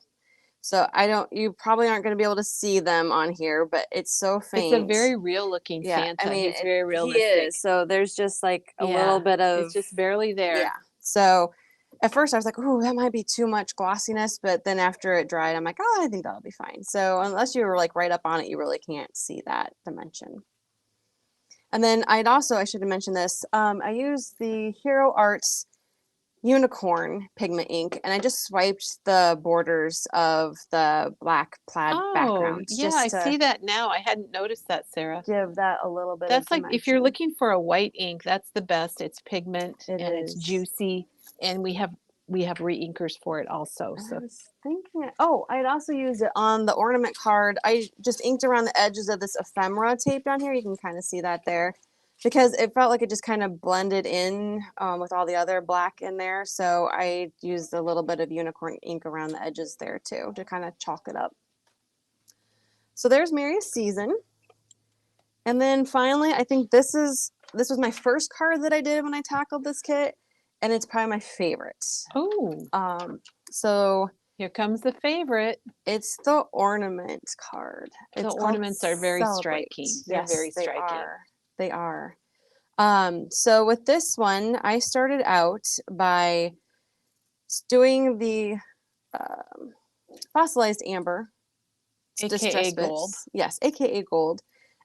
So you probably aren't going to be able to see them on here, but it's so faint. It's a very real looking Yeah, Santa. I mean, He's very realistic. He is. So there's just like a little bit of. It's just barely there. Yeah. So at first I was like, oh, that might be too much glossiness. But then after it dried, I'm like, oh, I think that'll be fine. So unless you were like right up on it, you really can't see that dimension. And then I should have mentioned this. I used the Hero Arts unicorn pigment ink, and I just swiped the borders of the black plaid background. Yeah, just I to see that now. I hadn't noticed that, Sarah. give that a little bit That's of like if you're dimension. looking for a white ink, that's the best. It's pigment It and it's is. juicy, and we have re-inkers for it also. And I So was thinking, I'd also used it on the ornament card. I just inked around the edges of this ephemera tape down here. You can kind of see that there, because it felt like it just kind of blended in with all the other black in there. So I used a little bit of unicorn ink around the edges there too to kind of chalk it up. So there's Mary's Season. And then finally, I think this was my first card that I did when I tackled this kit, and it's probably my favorite. So here comes the favorite. It's the ornament card. The ornaments are very striking. They're very striking. They are. So with this one, I started out by doing the fossilized amber, AKA gold. Yes, AKA gold.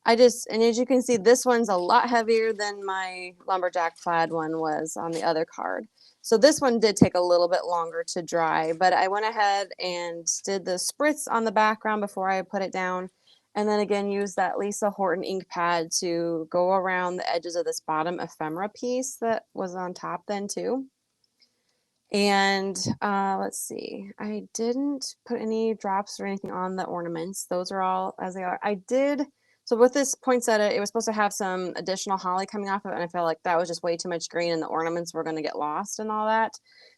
And as you can see, this one's a lot heavier than my lumberjack plaid one was on the other card. So this one did take a little bit longer to dry, but I went ahead and did the spritz on the background before I put it down. And then again, used that Lisa Horton ink pad to go around the edges of this bottom ephemera piece that was on top then too. And let's see, I didn't put any drops or anything on the ornaments. Those are all as they are. So with this poinsettia, it was supposed to have some additional holly coming off of it, and I felt like that was just way too much green and the ornaments were going to get lost and all that.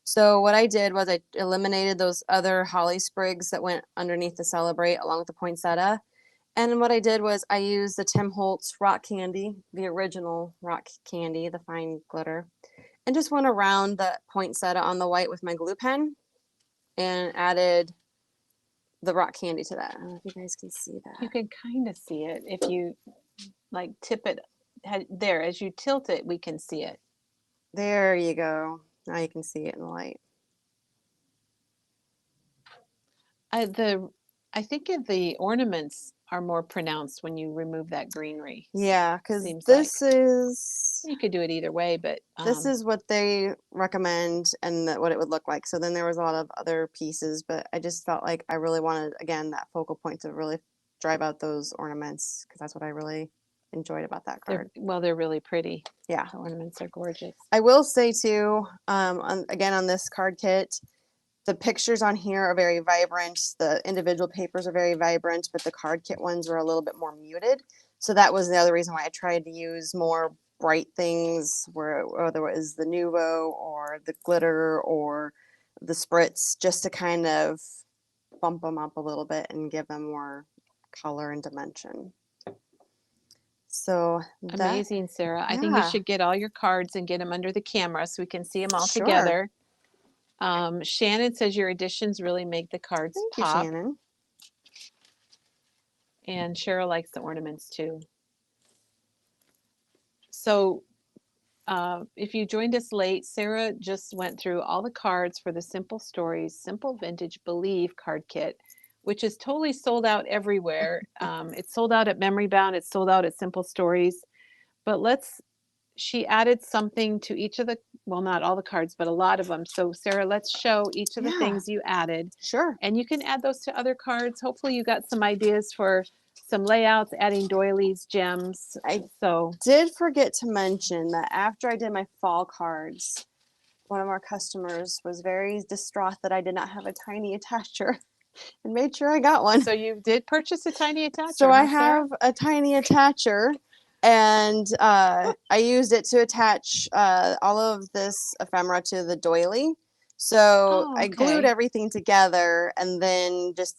So what I did was I eliminated those other holly sprigs that went underneath the Celebrate along with the poinsettia. And what I did was I used the Tim Holtz rock candy, the original rock candy, the fine glitter, and just went around the poinsettia on the white with my glue pen and added the rock candy to that. I don't know if you guys can see that. You can kind of see it if you like tip it there. As you tilt it, we can see it. There you go. Now you can see it in the light. I think the ornaments are more pronounced when you remove that greenery. Yeah, because this is... You could do it either way, but... this is what they recommend and what it would look like. So then there was a lot of other pieces, but I just felt like I really wanted, again, that focal point to really drive out those ornaments, because that's what I really enjoyed about that card. They're really pretty. Yeah. The ornaments are gorgeous. I will say too, again, on this card kit, the pictures on here are very vibrant. The individual papers are very vibrant, but the card kit ones were a little bit more muted. So that was the other reason why I tried to use more bright things, whether it was the Nuvo or the glitter or the spritz, just to kind of bump them up a little bit and give them more color and dimension. So amazing, Sarah. I think you should get all your cards and get them under the camera so we can see them all together. Shannon says your additions really make the cards pop. Thank you, Shannon. And Cheryl likes the ornaments too. So if you joined us late, Sarah just went through all the cards for the Simple Stories Simple Vintage Believe card kit, which is totally sold out everywhere. It's sold out at Memory Bound. It's sold out at Simple Stories. But she added something to each of the, well, not all the cards, but a lot of them. So Sarah, let's show each of the things you added. Sure. And you can add those to other cards. Hopefully you got some ideas for some layouts, adding doilies, gems. I did forget to mention that after I did my fall cards, one of our customers was very distraught that I did not have a tiny attacher and made sure I got one. So you did purchase a tiny attacher. So I have a tiny attacher. And I used it to attach all of this ephemera to the doily. So Oh, I glued okay. everything together and then just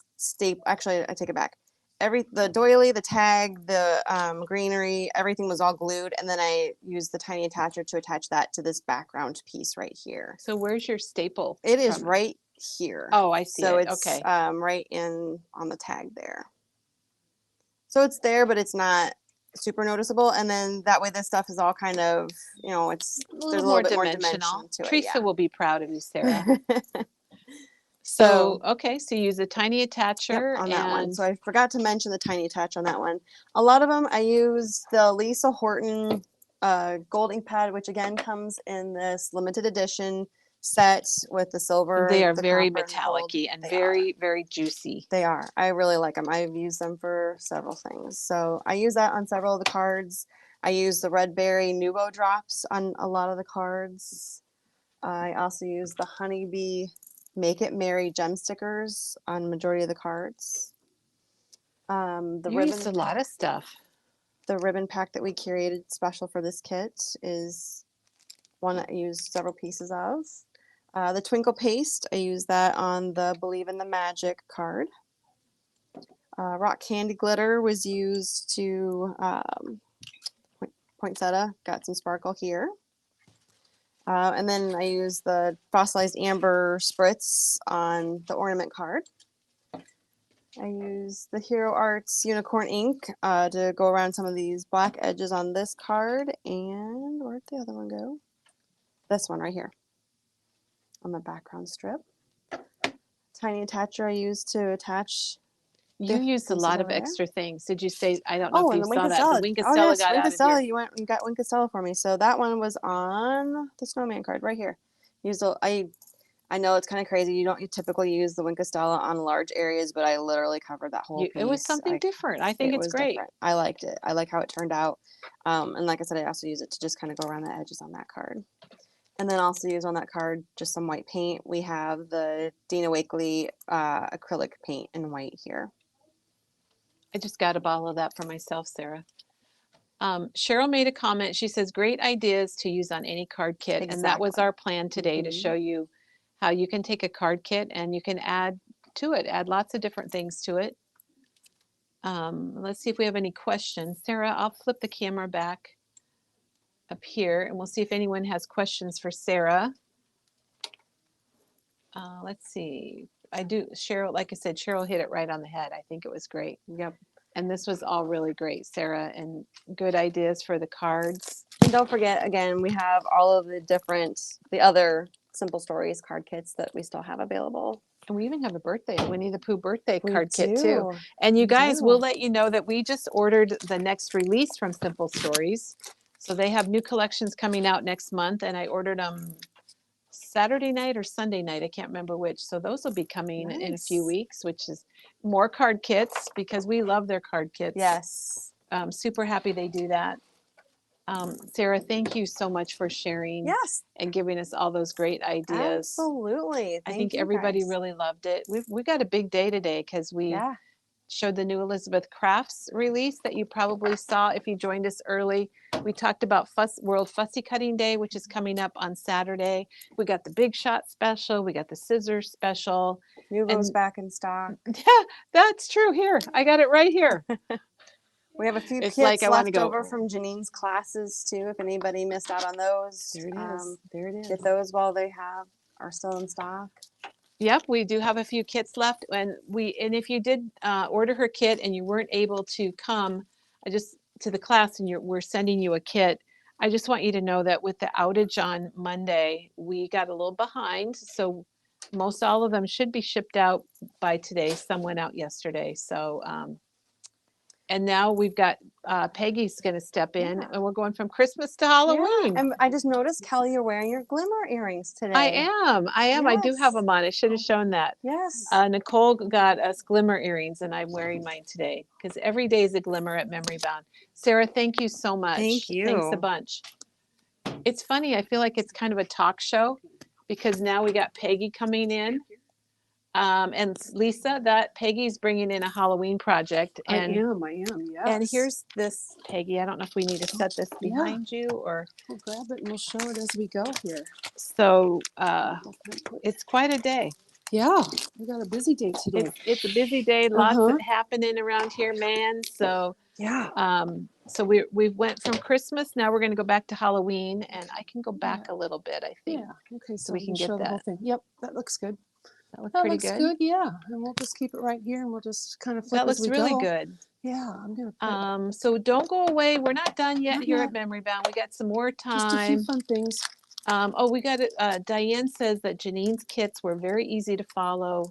actually, I take it back. The doily, the tag, the greenery, everything was all glued, and then I used the tiny attacher to attach that to this background piece right here. So where's your staple? It is from? right here. Oh, I see So it. it's Okay. right in on the tag there. So it's there, but it's not super noticeable. And then that way this stuff is all kind of, you know, there's a little bit more dimension to it. Teresa will be proud of you, Sarah. Yeah. So, okay, so you use a tiny Yep, attacher on that one. and So I forgot to mention the tiny attach on that one. A lot of them I use the Lisa Horton gold ink pad, which again comes in this limited edition set with the silver, they are the very copper, and the gold. metallic-y and They very, very juicy. They are. I really like them. I've used them for several things. So I use that on several of the cards. I use the red berry Nuvo drops on a lot of the cards. I also use the honeybee Make It Merry gem stickers on majority of the cards. The You used a lot of stuff. The ribbon pack that we curated special for this kit is one that I used several pieces of. The Twinkle Paste, I use that on the Believe in the Magic card. Rock Candy Glitter was used to poinsettia, got some sparkle here. And then I use the Fossilized Amber Spritz on the ornament card. I use the Hero Arts Unicorn ink to go around some of these black edges on this card. And where'd the other one go? This one right here on the background strip. Tiny attacher I use to attach. You used a pieces lot of over there. extra things. Did you say, I don't know Oh, if and you the saw that, Winkestella. the Wink of Oh, Stella yes, got out of Winkestella. here. You got Winkestella for me. So that one was on the snowman card right here. I know it's kind of crazy. You don't typically use the Winkestella on large areas, but I literally covered that whole piece. It was something different. I think It it's was great. different. I liked it. I like how it turned out. And like I said, I also use it to just kind of go around the edges on that card. And then also use on that card just some white paint. We have the Dina Wakley acrylic paint in white here. I just got a bottle of that for myself, Sarah. Cheryl made a comment. She says, great ideas to use on any card kit. And that was Exactly. our plan today to show you how you can take a card kit and you can add to it, add lots of different things to it. Let's see if we have any questions. Sarah, I'll flip the camera back up here and we'll see if anyone has questions for Sarah. Let's see. I do. Cheryl, like I said, Cheryl hit it right on the head. I think it was great. Yep. And this was all really great, Sarah, and good ideas for the cards. And don't forget, again, we have all of the other Simple Stories card kits that we still have available. And we even have a Winnie the Pooh birthday We card kit too. And you guys, we'll let you know that we just ordered the next release from Simple Stories. So they have new collections coming out next month, and I ordered them Saturday night or Sunday night. I can't remember which. So those will be coming in a few weeks, which is more card kits because we love their card kits. Yes. Super happy they do that. Sarah, thank you so much for sharing Yes. and giving us all those great ideas. Absolutely. I think everybody really loved it. We got a big day today because we showed the new Elizabeth Crafts release that you probably saw if you joined us early. We talked about World Fussy Cutting Day, which is coming up on Saturday. We got the Big Shot special. We got the scissors special. Nuvo's back in stock. Yeah, that's true. Here, I got it right here. We have a few It's kits like I wanna left go- over from Janine's classes too. If anybody missed out on those, There it is. There it is. get those while they are still in stock. Yep, we do have a few kits left, and if you did order her kit and you weren't able to come, to the class, and we're sending you a kit. I just want you to know that with the outage on Monday, we got a little behind, so most all of them should be shipped out by today. Some went out yesterday, so. And now we've got Peggy's going to step in, and we're going from Christmas to Halloween. Yeah. And I just noticed, Kelly, you're wearing your glimmer earrings today. I am. I do have Yes. them on. I should have shown that. Yes. Nicole got us glimmer earrings, and I'm wearing mine today because every day is a glimmer at Memory Bound. Sarah, thank you so much. Thank you. Thanks a bunch. It's funny. I feel like it's kind of a talk show because now we got Peggy coming in. And Lisa, that Peggy's bringing in a Halloween project, I and am, yes. and here's this, Peggy. I don't know if we need to set this yeah. behind you or We'll grab it and we'll show it as we go here. so. Open it quick. It's quite a day. Yeah, we got a busy day today. It's a busy day. Lots Uh-huh. happening around here, man. So Yeah. so we went from Christmas. Now we're going to go back to Halloween, and I can go back a little bit. I think Yeah. Okay, so we can get show the whole that. thing. Yep, that looks good. That looks That pretty looks good. good. Yeah, and we'll just keep it right here, and we'll just kind of flip That as looks we really go. good. Yeah, I'm gonna put So don't go away. We're not done yet Not here yet. at Memory Bound. We got some more just a few time. fun things. Oh, we got it. Diane says that Janine's kits were very easy to follow.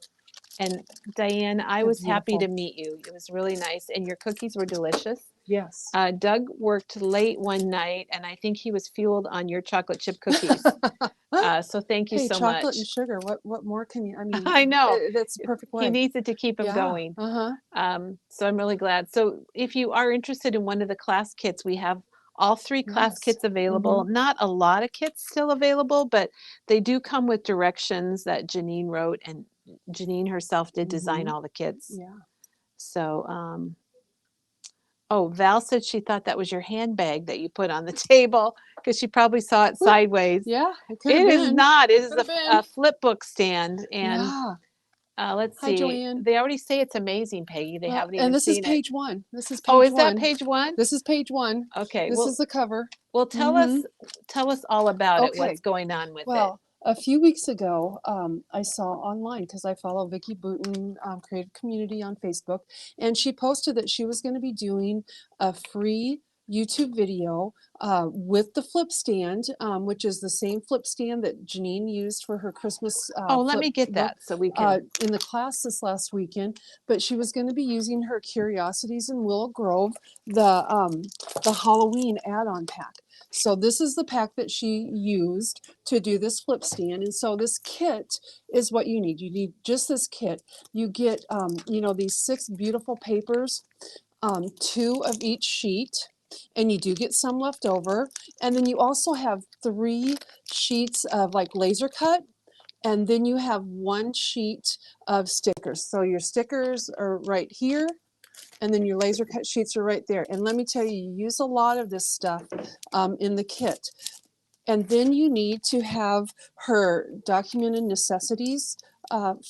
And Diane, I They're was happy to beautiful. meet you. It was really nice, and your cookies were delicious. Yes. Doug worked late one night, and I think he was fueled on your chocolate chip cookies. So thank you Hey, so chocolate much. and sugar. What more can you? I mean, I know. that's the perfect way. He needs it to keep him yeah. going. Uh-huh. So I'm really glad. So if you are interested in one of the class kits, we have all 3 class Yes. kits available. Not a lot of kits still available, but they do come with directions that Janine wrote, and Janine herself did design all the kits. Yeah. So, oh, Val said she thought that was your handbag that you put on the table because she probably saw it sideways. Yeah. It is not. It is Could've a flip book stand. And yeah. let's Hi, see. Joanne. They already say it's amazing, Peggy. They haven't even and this seen is page 1. This is page Oh, is 1. that page 1? This is page 1. Okay. This Well, is the cover. well, tell us all about it. Okay. What's going on with it? Well, a few weeks ago, I saw online, because I follow Vicki Boutin Creative Community on Facebook, and she posted that she was going to be doing a free YouTube video with the flip stand, which is the same flip stand that Janine used for her Christmas Oh, let me get flipbook, that so we can. in the class this last weekend. But she was going to be using her Curiosities in Willow Grove, the Halloween add-on pack. So this is the pack that she used to do this flip stand. And so this kit is what you need. You need just this kit. You get, these 6 beautiful papers, 2 of each sheet, and you do get some left over. And then you also have 3 sheets of like laser cut. And then you have 1 sheet of stickers. So your stickers are right here, and then your laser cut sheets are right there. And let me tell you, you use a lot of this stuff in the kit. And then you need to have her documented necessities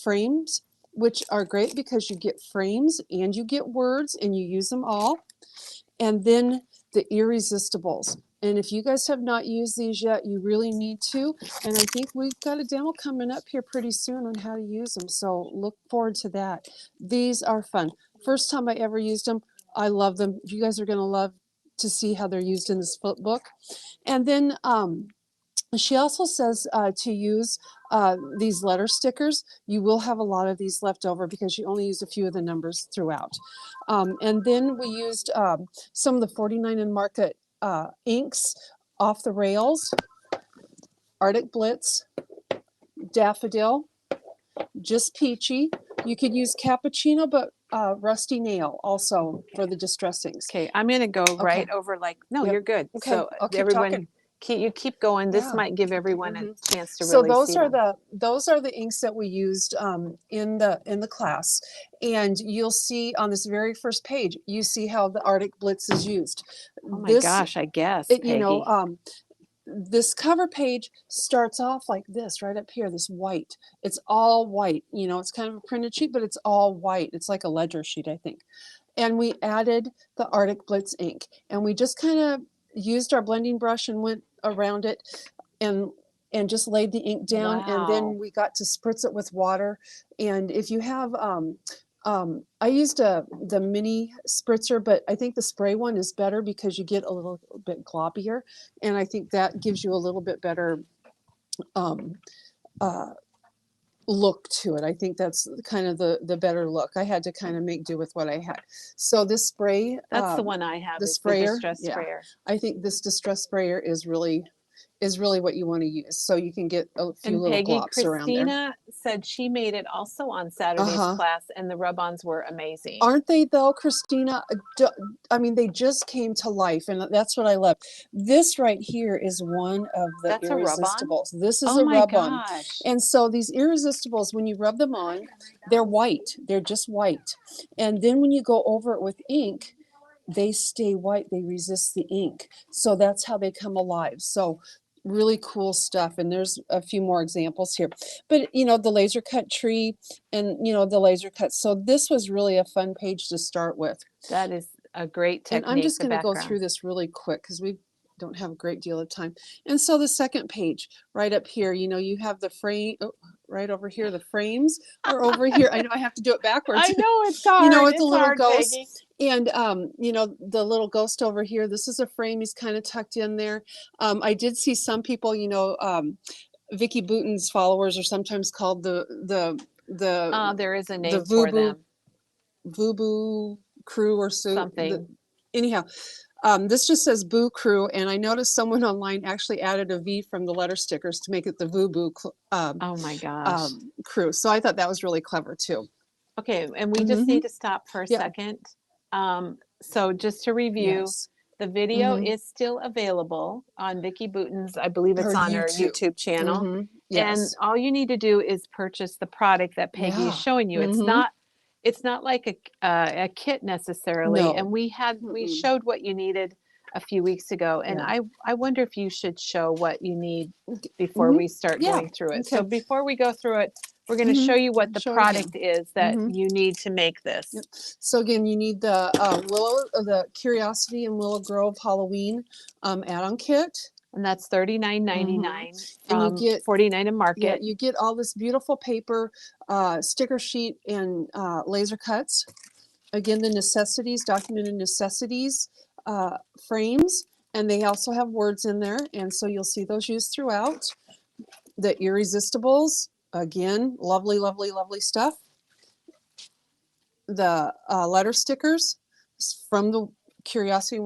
frames, which are great because you get frames and you get words and you use them all. And then the irresistibles. And if you guys have not used these yet, you really need to. And I think we've got a demo coming up here pretty soon on how to use them. So look forward to that. These are fun. First time I ever used them, I love them. You guys are going to love to see how they're used in this flip book. And then she also says to use these letter stickers. You will have a lot of these left over because you only use a few of the numbers throughout. And then we used some of the 49 and Market inks, Off the Rails, Arctic Blitz, Daffodil, Just Peachy. You could use Cappuccino, but Rusty Nail also for the distress inks. Okay, I'm going to go right over no, Yep. you're good. Okay, So I'll keep everyone, talking. you keep going. This Yeah. might give everyone a chance to So really those see are them. those are the inks that we used in the class, and you'll see on this very first page, you see how the Arctic Blitz is used. Oh my gosh, I guess, Peggy. This cover page starts off like this right up here, this white. It's all white. It's kind of a printed sheet, but it's all white. It's like a ledger sheet, I think. And we added the Arctic Blitz ink, and we just kind of used our blending brush and went around it and just laid the ink down. And Wow. then we got to spritz it with water. And if you have I used the mini spritzer, but I think the spray one is better because you get a little bit gloppier, and I think that gives you a little bit better look to it. I think that's kind of the better look. I had to kind of make do with what I had. So this spray, That's the one I have. the is sprayer, the distress sprayer. I think this distress sprayer is really is really what you want to use. So you can get a few And little Peggy, glops around there. Christina said she made it also on Saturday's class, and the rub-ons were amazing. Aren't they though, Christina? I mean, they just came to life, and that's what I love. This right here is one of the That's a rub-on? irresistibles. This is Oh a my rub-on. gosh. And so these irresistibles, when you rub them on, they're white. They're just white. And then when you go over it with ink, they stay white. They resist the ink. So that's how they come alive. So really cool stuff. And there's a few more examples here. But, you know, the laser cut tree and, you know, the laser cut. So this was really a fun page to start with. That is a great technique. And I'm just the going to go background. through this really quick because we don't have a great deal of time. And so the second page right up here, you know, you have the frame right over here. The frames are over here. I know I have to do it backwards. I know it's hard. You know, with it's the little hard, ghost. Peggy. And, you know, the little ghost over here, this is a frame. He's kind of tucked in there. I did see some people, you know, Vicki Boutin's followers are sometimes called the There is a name for them. VB crew or Something. Anyhow, this just says Boo Crew, and I noticed someone online actually added a V from the letter stickers to make it the VooBoo Oh my gosh. crew. So I thought that was really clever too. Okay, and we just need to stop for a Yeah. second. So just to review, Yes. the video is still available on Vicki Boutin's, I believe it's Her on her YouTube. YouTube channel. Mhm. Yes. And all you need to do is purchase the product that Peggy Yeah. is showing you. It's not like a kit necessarily. No. And we showed what you needed a few weeks ago. And Yeah. I wonder if you should show what you need before we start Yeah. going through it. So Okay. before we go through it, we're going to show you what the Show it product is that Mhm. you need to make this. Yep. So again, you need the the Curiosity and Willow Grove Halloween add-on kit. And that's $39.99 And you from get- 49 and Yeah, Market. you get all this beautiful paper, sticker sheet, and laser cuts. Again, the necessities, documented necessities frames, and they also have words in there, and so you'll see those used throughout. The irresistibles, again, lovely, lovely, lovely stuff. The letter stickers from the Curiosity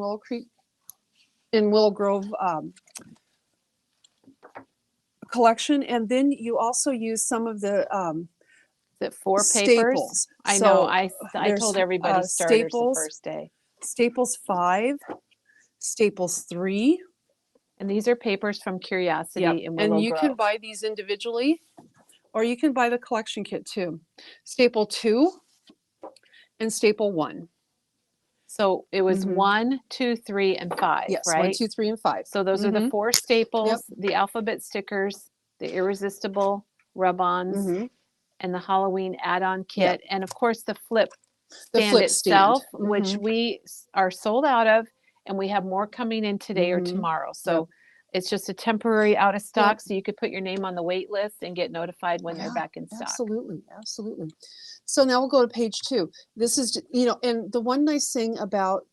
in Willow Grove collection, and then you also use some of the Is it 4 papers? staples. I So know. I there's, told everybody starters Staples. the first day. Staples 5, Staples 3. And these are papers from Curiosity Yep. in Willow And you Grove. can buy these individually, or you can buy the collection kit too. Staple 2 and Staple 1. So it was Mhm. 1, 2, 3, and 5, Yes, right? 1, 2, 3, and 5. So those are the 4 staples, Yep. the alphabet stickers, the irresistible rub-ons, Mhm. and the Halloween add-on Yep. kit, and of course the flip The stand flip itself, stand. which Mhm. we are sold out of, and we have more coming in today or Mhm. tomorrow. So it's just a temporary out of stock, so you could put your name on the wait list and get notified when they're Yeah, back in stock. Absolutely, absolutely. So now we'll go to page 2. This is, you know, and the one nice thing about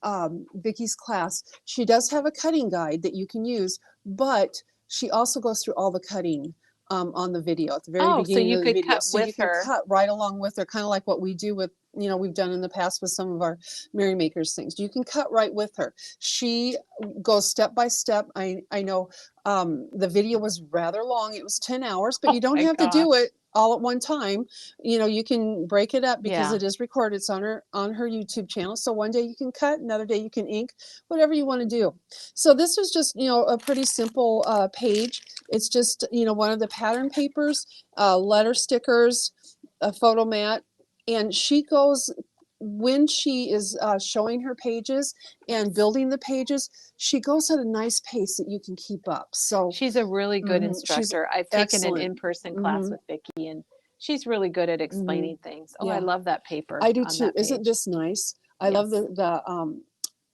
Vicki's class, she does have a cutting guide that you can use, but she also goes through all the cutting on the video at the very Oh, so beginning you of the could video. cut So you with can her. cut right along with her, kind of like what we do with, you know, we've done in the past with some of our Merry Makers things. You can cut right with her. She goes step by step. I know the video was rather long. It was 10 hours, but Oh you don't my have to do gosh. it all at one time. You know, you can break it up because Yeah. it is recorded. It's on her YouTube channel. So one day you can cut, another day you can ink, whatever you want to do. So this is just, you know, a pretty simple page. It's just, you know, one of the pattern papers, letter stickers, a photo mat, and she goes, when she is showing her pages and building the pages, she goes at a nice pace that you can keep up. So She's a really good Mhm. She's instructor. I've taken an excellent. in-person class Mhm. with Vicki, and she's really good at explaining things. Oh, I Yeah. love that paper. I do on too. that Isn't page. this nice? I love Yes.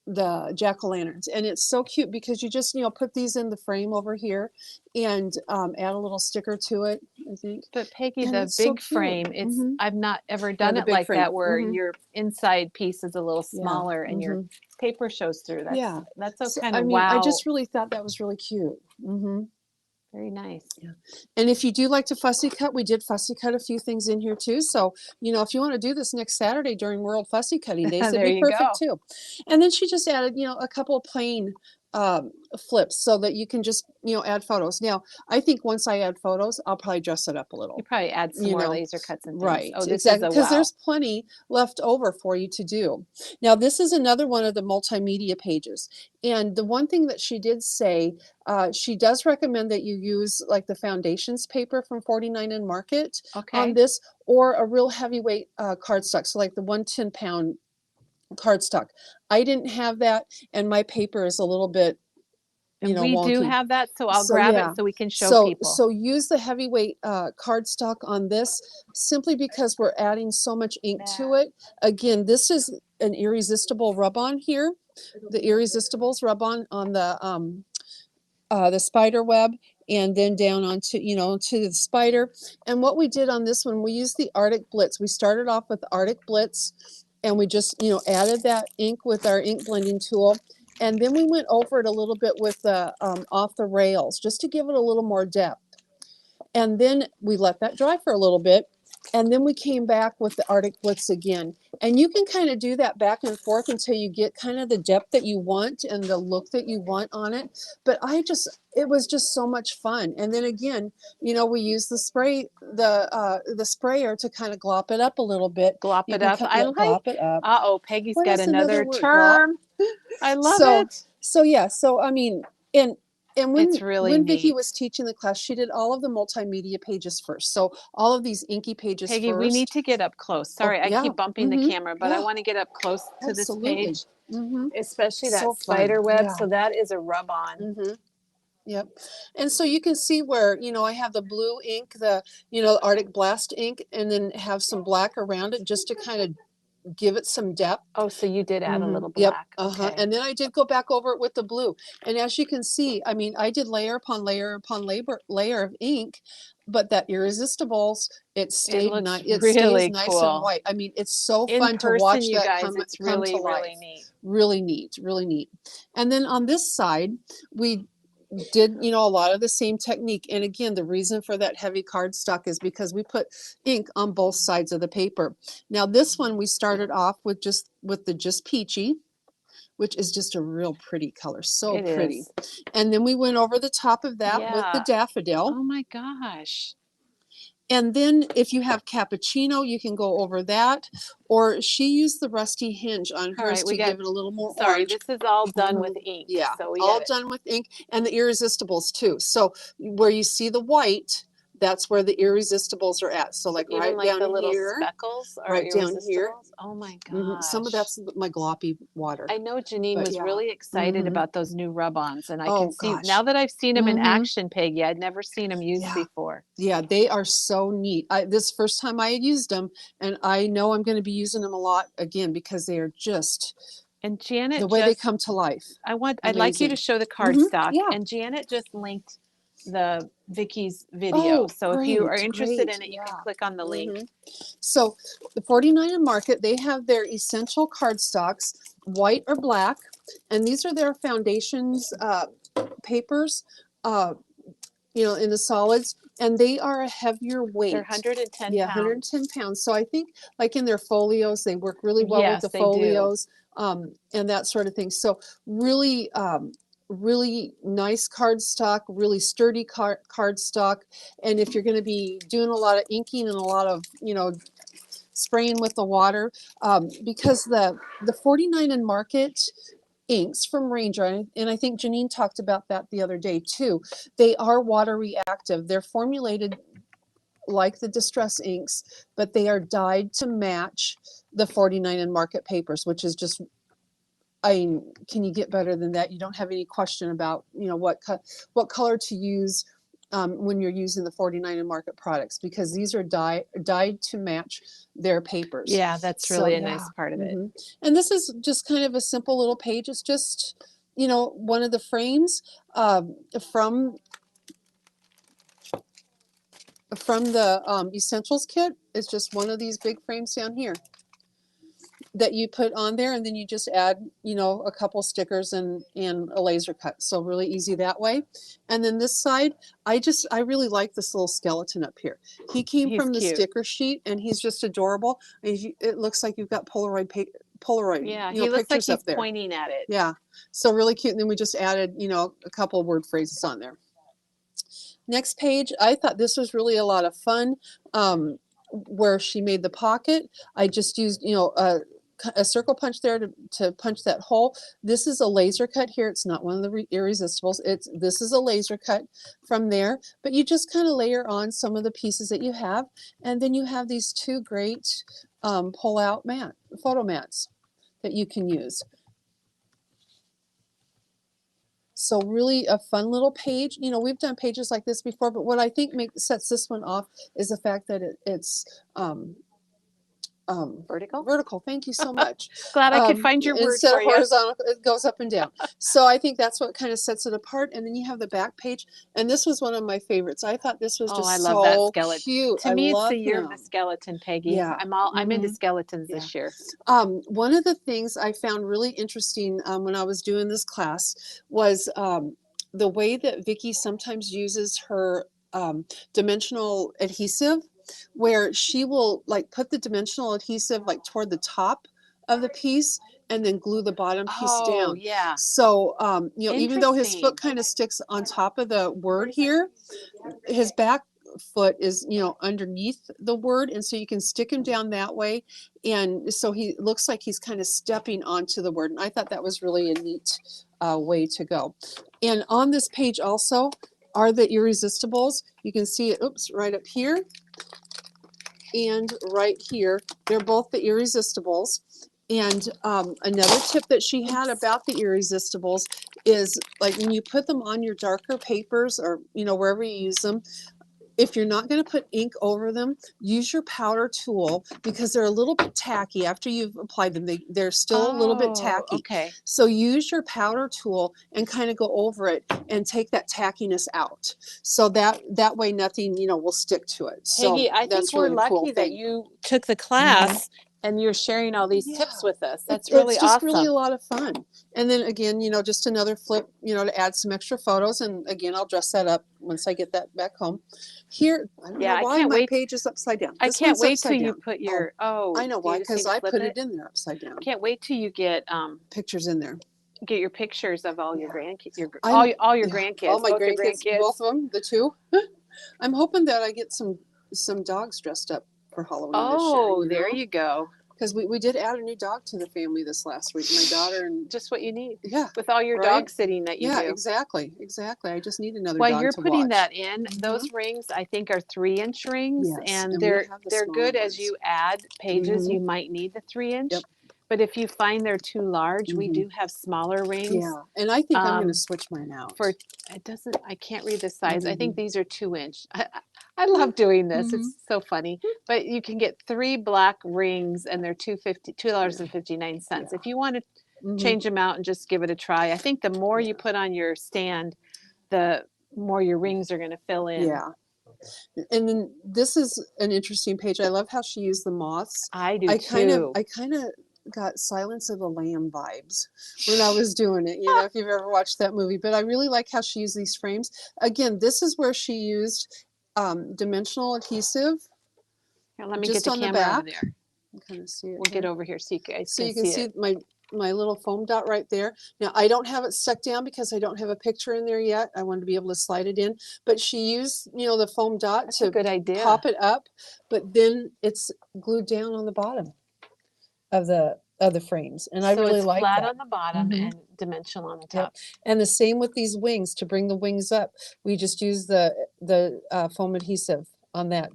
the jack-o'-lanterns, and it's so cute because you just, you know, put these in the frame over here and add a little sticker to it, I think. But Peggy, And the it's so big cute. frame, it's Mhm. I've not ever done the it big like frame. that where Mhm. your inside piece is a little Yeah. smaller and your Mhm. paper shows through. Yeah. That's a So, kind I of mean, I wow. just really thought that was really cute. Very nice. And if you do like to fussy cut, we did fussy cut a few things in here too. So, you know, if you want to do this next Saturday during World Fussy Cutting Days, it'd There be you perfect go. too. And then she just added, you know, a couple of plain flips so that you can just, add photos. Now, I think once I add photos, I'll probably dress it up a little. You probably add some You more know, laser cuts and things. Right, Oh, this exactly, is a because wow. there's plenty left over for you to do. Now, this is another one of the multimedia pages. And the one thing that she did say, she does recommend that you use like the foundations paper from 49 and Market Okay. on this, or a real heavyweight cardstock. So like the 110-pound cardstock. I didn't have that, and my paper is a little bit, And we do wonky. have that, so I'll So, grab yeah. it so we can show So, people. so use the heavyweight cardstock on this simply because we're adding so much ink to it. Again, this is an irresistible rub-on here. The Irresistibles rub-on on the spider web, and then down onto, to the spider. And what we did on this one, we used the Arctic Blitz. We started off with the Arctic Blitz, and we just, added that ink with our ink blending tool. And then we went over it a little bit with the Off the Rails, just to give it a little more depth. And then we let that dry for a little bit. And then we came back with the Arctic Blitz again. And you can kind of do that back and forth until you get kind of the depth that you want and the look that you want on it. But it was just so much fun. And then again, we use the sprayer to kind of glop it up a little bit. Glop You it can up. I like. glop it up. Uh-oh, Peggy's What got is another another word? term. I love it. So yeah, so I mean, and It's really when Vicki neat. was teaching the class, she did all of the multimedia pages first. So all of these inky pages Peggy, first. we need to get up close. Sorry, I yeah. keep bumping the camera, but I Yeah. want to get up close to Absolutely. this page, especially that So spider fun. web. Yeah. So that is a rub-on. Yep. And so you can see where, I have the blue ink, the Arctic Blast ink, and then have some black around it just to kind of give it some depth. Oh, so you did add a little Yep. black. Okay. And then I did go back over it with the blue. And as you can see, I mean, I did layer upon layer upon layer of ink, but that Irresistibles, it stayed looks nice. It really stays nice cool. and white. I mean, it's so In fun to person, watch you that guys, come it's really, to life. really neat. Really neat, really neat. And then on this side, we did a lot of the same technique. And again, the reason for that heavy cardstock is because we put ink on both sides of the paper. Now this one we started off with the Just Peachy, which is just a real pretty color, so It pretty. is. And then we went over the top of that with the Yeah. Daffodil. Oh my gosh. And then if you have cappuccino, you can go over that. Or she used the Rusty Hinge on All hers right, we to got- give it a little more Sorry, orange. this is all done with ink. Yeah, So we all got it. done with ink, and the Irresistibles too. So where you see the white, that's where the Irresistibles are at. So like Even right like down the little here, speckles are right down here. Irresistibles? Oh my gosh. Some of that's my gloppy water. I know Janine But was yeah. really excited about those new rub-ons, and I Oh, can see gosh. now that I've seen them in action, Peggy. I'd never seen them used Yeah. before. Yeah, they are so neat. This first time I had used them, and I know I'm going to be using them a lot again because they are just And Janet, the way they come to life. I'd like you to Amazing. show the cardstock. Yeah. And Janet just linked the Vicky's video. Oh, So if you are great, interested great, in it, you can yeah. click on the link. So the 49 and Market, they have their essential cardstocks, white or black, and these are their foundations papers, in the solids, and they are a heavier weight. They're 110 Yeah, pounds. 110 pounds. So I think like in their folios, they work really well Yes, with the they do. folios and that sort of thing. So really, really nice cardstock, really sturdy cardstock. And if you're going to be doing a lot of inking and a lot of, spraying with the water, because the 49 and Market inks from Ranger, and I think Janine talked about that the other day too. They are water reactive. They're formulated like the Distress inks, but they are dyed to match the 49 and Market papers, which is just, I mean, can you get better than that? You don't have any question about, what color to use when you're using the 49 and Market products, because these are dyed to match their papers. Yeah, that's really a nice part of it. And this is just kind of a simple little page. It's just, one of the frames from the Essentials kit. Is just one of these big frames down here that you put on there, and then you just add, a couple stickers and a laser cut. So really easy that way. And then this side, I really like this little skeleton up here. He came He's from the cute. sticker sheet, and he's just adorable. And it looks like you've got Polaroid Polaroid, Yeah, you know, he looks like pictures up he's there. pointing at it. Yeah, so really cute. And then we just added, you know, a couple of word phrases on there. Next page, I thought this was really a lot of fun. Where she made the pocket, I just used, you know, a circle punch there to punch that hole. This is a laser cut here. It's not one of the irresistibles. This is a laser cut from there. But you just kind of layer on some of the pieces that you have, and then you have these two great pull-out photo mats that you can use. So really a fun little page. You know, we've done pages like this before, but what I think sets this one off is the fact that it's Vertical? vertical. Thank you so much. Glad I could find your word Instead for of you. horizontal, it goes up and down. So I think that's what kind of sets it apart. And then you have the back page, and this was one of my favorites. I thought this was Oh, just I love that so skeleton. cute. To I me, it's love the year of the him. skeleton, Peggy. Yeah. I'm into Mhm. skeletons Yeah. this year. One of the things I found really interesting when I was doing this class was the way that Vicki sometimes uses her dimensional adhesive, where she will like put the dimensional adhesive like toward the top of the piece and then glue the bottom piece Oh, down. yeah. So, you know, even though his foot Interesting. kind of sticks on top of the word here, his back foot is, you know, underneath the word, and so you can stick him down that way, and so he looks like he's kind of stepping onto the word. And I thought that was really a neat way to go. And on this page also are the irresistibles. You can see it, oops, right up here and right here. They're both the irresistibles. And another tip that she had about the irresistibles is like when you put them on your darker papers, or you know, wherever you use them, if you're not going to put ink over them, use your powder tool, because they're a little bit tacky after you've applied them. They're still a little bit tacky. Okay. So use your powder tool and kind of go over it and take that tackiness out. So that way nothing, you know, will stick to it. So Peggy, I think that's we're really a lucky cool that thing. you took the class and you're sharing all these tips Yeah. with us. That's really It's just awesome. really a lot of fun. And then again, you know, just another flip, you know, to add some extra photos. And again, I'll dress that up once I get that back home. Here, I don't Yeah, know I why can't my wait. page is upside down. I This can't one's wait till upside you down. put your I know do why, you just need because to I flip put it in there upside down. Can't wait till you get Pictures in there. your pictures of all your Yeah. grandkids, I'm- all your yeah, grandkids, all my both your grandkids, grandkids. both of them, the two. I'm hoping that I get some dogs dressed up for Halloween this year. Oh, there you go. Because we did add a new dog to the family this last week. My daughter and Just what you need yeah, with all your right? dog sitting that you yeah, do. exactly. I just need another While dog you're to putting watch. that in, those rings I think are 3-inch rings, Yes, and and we they're have the they're smaller good as ones. you add pages. Mhm. You might need the 3-inch, Yep. but if you find they're too large, we Mhm. do have smaller rings. Yeah, and I think I'm going Um, to switch mine out. For I can't read the size. I think Mhm. these are 2-inch. I love doing this. Mhm. It's so funny. But you can get 3 black rings, and they're $2.59. Yeah. If you want to Mhm. change them out and just give it a try, I think the more you put on your stand, the more your rings are going to fill in. Yeah. And then this is an interesting page. I love how she used the moths. I do I kind too. of got Silence of the Lamb vibes when I was doing it. You know, if you've ever watched that movie. But I really like how she used these frames. Again, this is where she used dimensional adhesive Here, let me just get the on the camera over back. there. You kind of see it. We'll here. get over here so you guys So can you can see it. my little foam dot right there. Now I don't have it stuck down because I don't have a picture in there yet. I wanted to be able to slide it in, but she used, you know, the foam dot That's a to good idea. pop it up, but then it's glued down on the bottom of the frames, and I So really it's like flat that. on the bottom Mhm. and dimensional on the Yep. top. And the same with these wings. To bring the wings up, we just use the foam adhesive on that.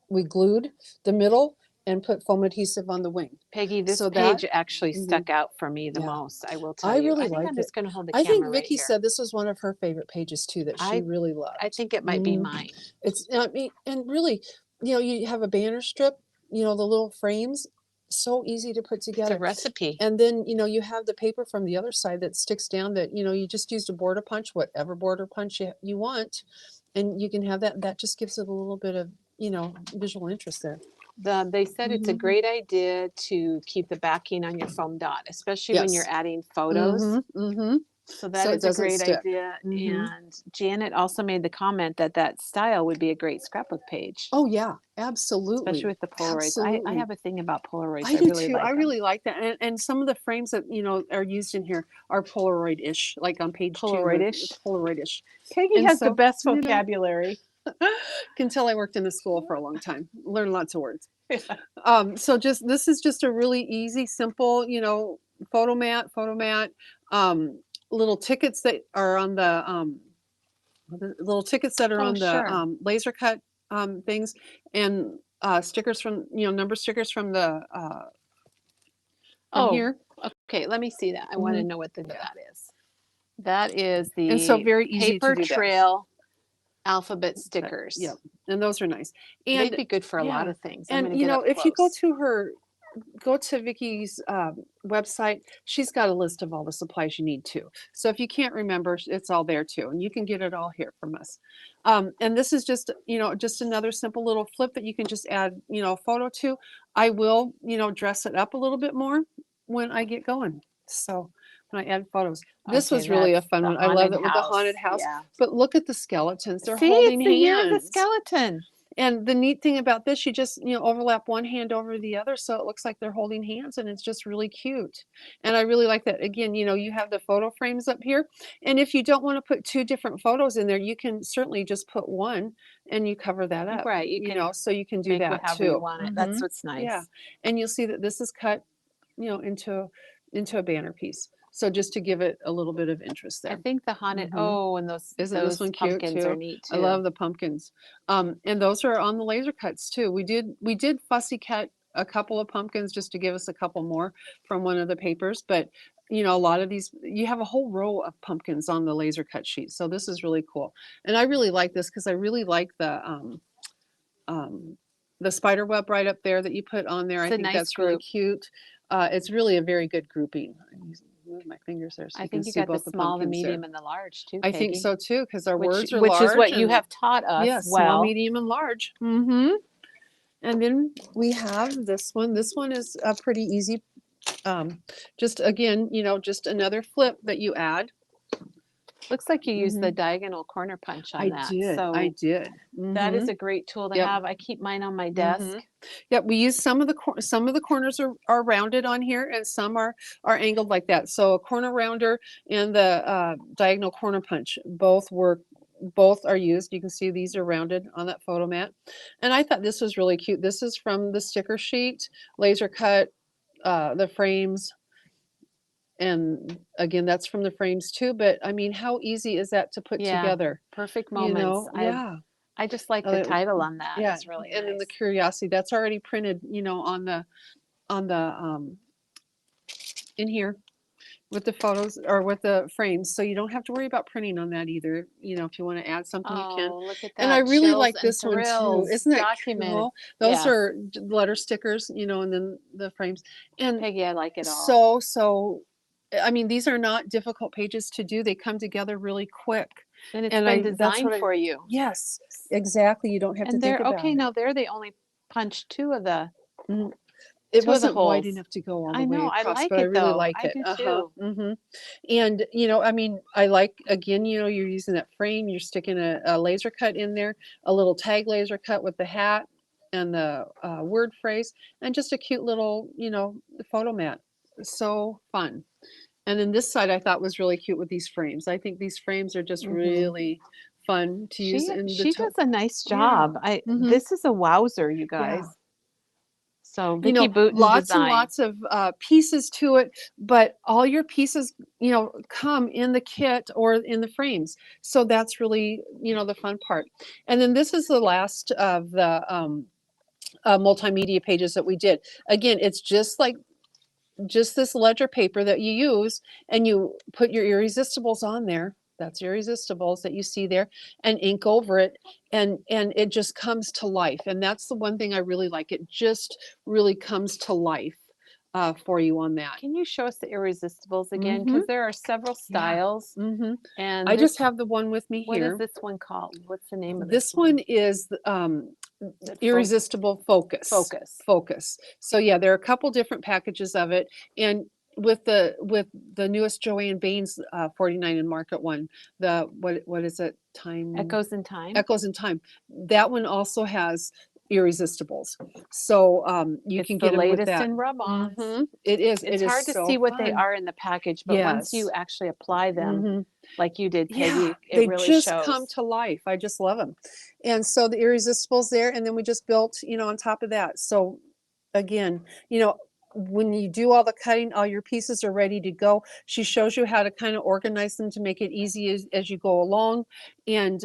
We glued the middle and put foam adhesive on the wing. Peggy, this So page that actually Mhm. stuck out for me the Yeah. most. I will tell I you. really I think like I'm it. just going to hold the I think camera right Vicki here. said this was one of her favorite pages too, that she really loved. I think it might be Mhm. mine. It's, I mean, and really, you know, you have a banner strip, you know, the little frames, so easy to put It's a together. recipe. And then, you know, you have the paper from the other side that sticks down that, you know, you just used a border punch, whatever border punch you want, and you can have that. That just gives it a little bit of, you know, visual interest there. They said it's a Mhm. great idea to keep the backing on your foam dot, especially when you're Yes. adding photos. Mm-hmm. So that so it is a doesn't great stick. idea. Mhm. And Janet also made the comment that that style would be a great scrapbook page, Oh yeah, absolutely. especially with the Polaroids. I Absolutely. have a thing about Polaroids. I do really too. like I them. really like that. And some of the frames that, are used in here are Polaroid-ish, like on page 2. Polaroid-ish? It's Polaroid-ish. Peggy And has the so, best you know, vocabulary. can tell I worked in the school for a long time. Learned lots of words. Yeah. So this is just a really easy, simple, photo mat, little tickets that are on the little tickets that are Oh, on the sure. laser cut things, and stickers from, number stickers from the from Oh, here. okay. Let me see that. I want to Mhm. know what that is. That is And so the very easy to paper do that. trail alphabet stickers. Yep. And those are nice. They'd And be good for a lot yeah. of things. I'm And going to get up if you close. go to Vicki's website, she's got a list of all the supplies you need too. So if you can't remember, it's all there too, and you can get it all here from us. And this is just just another simple little flip that you can just add a photo to. I will dress it up a little bit more when I get going. So when I add photos, this Okay, was really a that's fun the one. I love haunted it with the house. haunted house. Yeah. But look at the skeletons; they're See, holding it's the year of the hands. skeleton. And the neat thing about this, you just, overlap one hand over the other, so it looks like they're holding hands, and it's just really cute. And I really like that. Again, you have the photo frames up here, and if you don't want to put 2 different photos in there, you can certainly just put one, and you cover that up. Right, you can so you can do Make that however you too. want it. That's Mhm. what's nice. Yeah, and you'll see that this is cut, into a banner piece. So just to give it a little bit of interest I there. think the haunted. Mhm. Oh, and those Isn't this one cute pumpkins are too? neat I too. love the pumpkins. And those are on the laser cuts too. We did fussy cut a couple of pumpkins just to give us a couple more from one of the papers, but a lot of these, you have a whole row of pumpkins on the laser cut sheet. So this is really cool. And I really like this because I really like the spider web right up there that you put on there. It's I a think nice that's really group. cute. It's really a very good grouping. Move my fingers there so I you can think you see got the both the small, the pumpkins there. medium, and the large too. I think Peggy. so too, because our Which, words are which large. is what you and- have taught us. Yes, well, small, medium, and large. Mm-hmm. And then we have this one. This one is a pretty easy. Just again, just another flip that you add. looks like you used the Mhm. diagonal corner punch on I that. did. So I did. that is Mhm. a great tool to Yep. have. I keep mine on my desk. Mhm. Yep, we use some of the corners are rounded on here, and some are angled like that. So a corner rounder and the diagonal corner punch both work. Both are used. You can see these are rounded on that photo mat. And I thought this was really cute. This is from the sticker sheet, laser cut, the frames. And again, that's from the frames too. But I mean, how easy is that to put Yeah, together? perfect moments. Yeah. I just like the Uh, title on that. Yeah. It's really And then the nice. curiosity that's already printed, on the in here with the photos or with the frames. So you don't have to worry about printing on that either. If you want to add something, you can. Oh, look at that. And I really Chills like and this one too. thrills Isn't that documented. cool? Those Yes. are letter stickers, and then the frames. And Peggy, I like it all. so I mean, these are not difficult pages to do. They come together really quick. And it's and been that's designed what for you. Yes, exactly. You don't have to And think they're about okay. it. No, they're the only punch two of the. Mhm. Two It of the wasn't wide holes. enough to go all the I way know. I across, like but I it really though. like I it. do too. Mhm. And I mean, I like again, you're using that frame. You're sticking a laser cut in there, a little tag laser cut with the hat and the word phrase, and just a cute little photo mat. So fun. And then this side I thought was really cute with these frames. I think these frames are just Mhm. really fun to use in the She does a nice Yeah. job. Mhm. This is a wowzer, you guys. Yeah. So Vicki Boutin lots design. and lots of pieces to it, but all your pieces, come in the kit or in the frames. So that's really, the fun part. And then this is the last of the multimedia pages that we did. Again, it's just this ledger paper that you use, and you put your irresistibles on there. That's irresistibles that you see there, and ink over it, and it just comes to life. And that's the one thing I really like. It just really comes to life for you on that. Can you show us the irresistibles again? Because there are several styles. Mm-hmm. And I just have the one with me what here. is this one called? What's the name of This one is irresistible focus. Focus. Focus. So yeah, there are a couple different packages of it, and with the newest Joanne Baines 49 and Market one, the what is it? Time Echoes in Time. Echoes in Time. That one also has irresistibles. So you It's can the get them with latest that. in rub-ons. It is. It's it is hard to so see what they fun. are in the package, but once you Yes. actually apply them, Mhm. like you did, Peggy, Yeah, it they really just shows. come to life. I just love them. And so the irresistibles there, and then we just built, on top of that. So again, when you do all the cutting, all your pieces are ready to go. She shows you how to kind of organize them to make it easy as you go along, and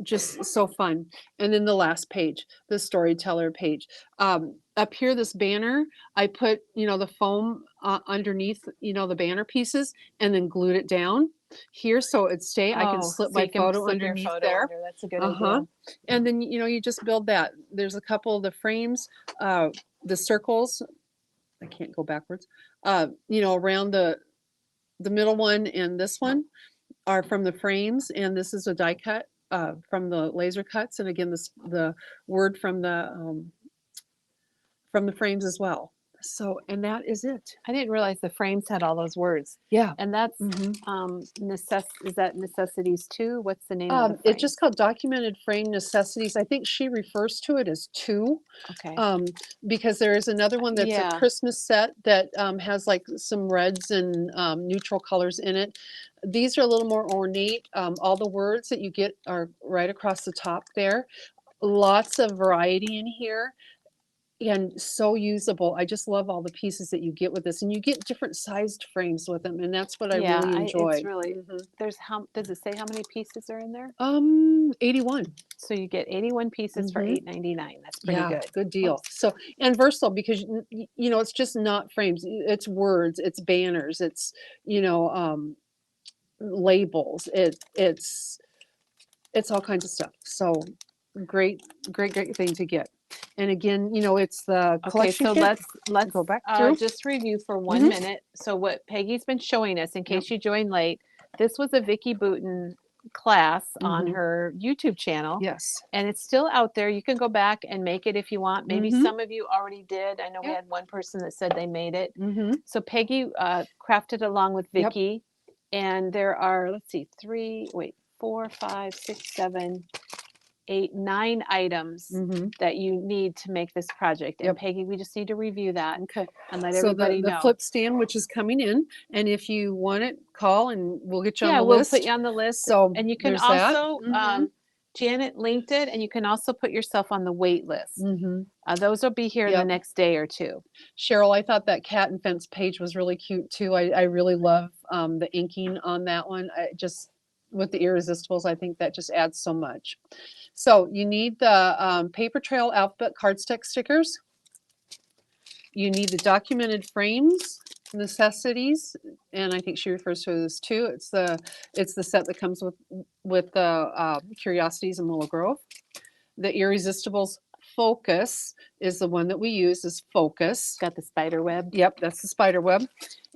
just so fun. And then the last page, the storyteller page. Up here, this banner, I put, the foam underneath, the banner pieces, and then glued it down here so it stay. I can slip so my you can photo slip your underneath photo there. under. That's a good Uh-huh. idea. And then, you just build that. There's a couple of the frames, the circles. I can't go backwards. Around the middle one and this one are from the frames, and this is a die cut from the laser cuts. And again, the word from the frames as well. So, and that is it. I didn't realize the frames had all those words. Yeah. And that's is that necessities too? What's the name of the frame? It's just called Documented Frame Necessities. I think she refers to it as 2. Okay. Because there is another one that's Yeah. a Christmas set that has like some reds and neutral colors in it. These are a little more ornate. All the words that you get are right across the top there. Lots of variety in here and so usable. I just love all the pieces that you get with this, and you get different sized frames with them, and that's what I really enjoy. It's really there's does it say how many pieces are in there? 81. So you get 81 pieces for $8.99. That's pretty good. Good deal. So, and versatile because it's just not frames. It's words, it's banners, it's labels. It's all kinds of stuff. So great thing to get. And again, it's the collection so kit. let's go back through. just review for 1 minute. So what Peggy's been showing us, in case you joined late, this was a Vicki Boutin class on her YouTube channel. Yes. And it's still out there. You can go back and make it if you want. Maybe some of you already did. I know we had one person that said they made it. So Peggy crafted along with Vicki. And there are, let's see, 4, 5, 6, 7, 8, 9 items that you need to make this project. And Peggy, we just need to review that and let everybody know. So the flip stand, which is coming in, and if you want it, call and we'll get you on the list. list. We'll put you on the list. So and you can also, Janet linked it, and you can also put yourself on the wait list. Those will be here the next day or two. Cheryl, I thought that cat and fence page was really cute too. I really love the inking on that one. With the irresistibles, I think that just adds so much. So you need the paper trail alphabet cardstock stickers. You need the documented frames necessities, and I think she refers to it as 2. It's the set that comes with the Curiosities in Willow Grove. The irresistibles focus is the one that we use. Is focus. Got the spider web. Yep, that's the spider web.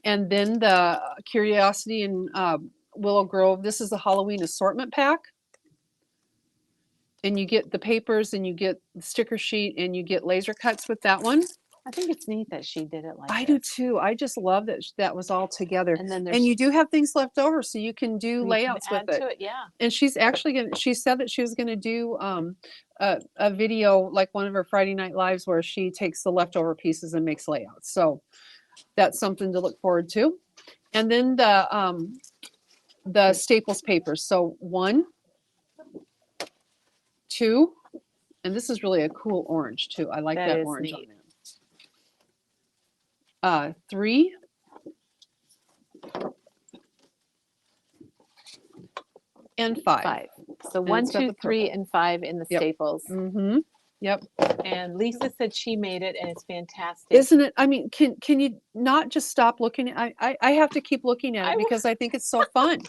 And then the Curiosity in Willow Grove. This is the Halloween assortment pack. And you get the papers, and you get the sticker sheet, and you get laser cuts with that one. I think it's neat that she did it like I do too. I just love that that was all together. And then you do have things left over, so you can do layouts with it. And she's actually she said that she was gonna do a video like one of her Friday night lives where she takes the leftover pieces and makes layouts. So that's something to look forward to. And then the staples papers. So 1, 2, and this is really a cool orange too. I like that orange on there. 3, and 5. So 1, 2, 3, and 5 in the staples. Yep. And Lisa said she made it, and it's fantastic. Isn't it? I mean, can you not just stop looking at? I have to keep looking at it because I think it's so fun.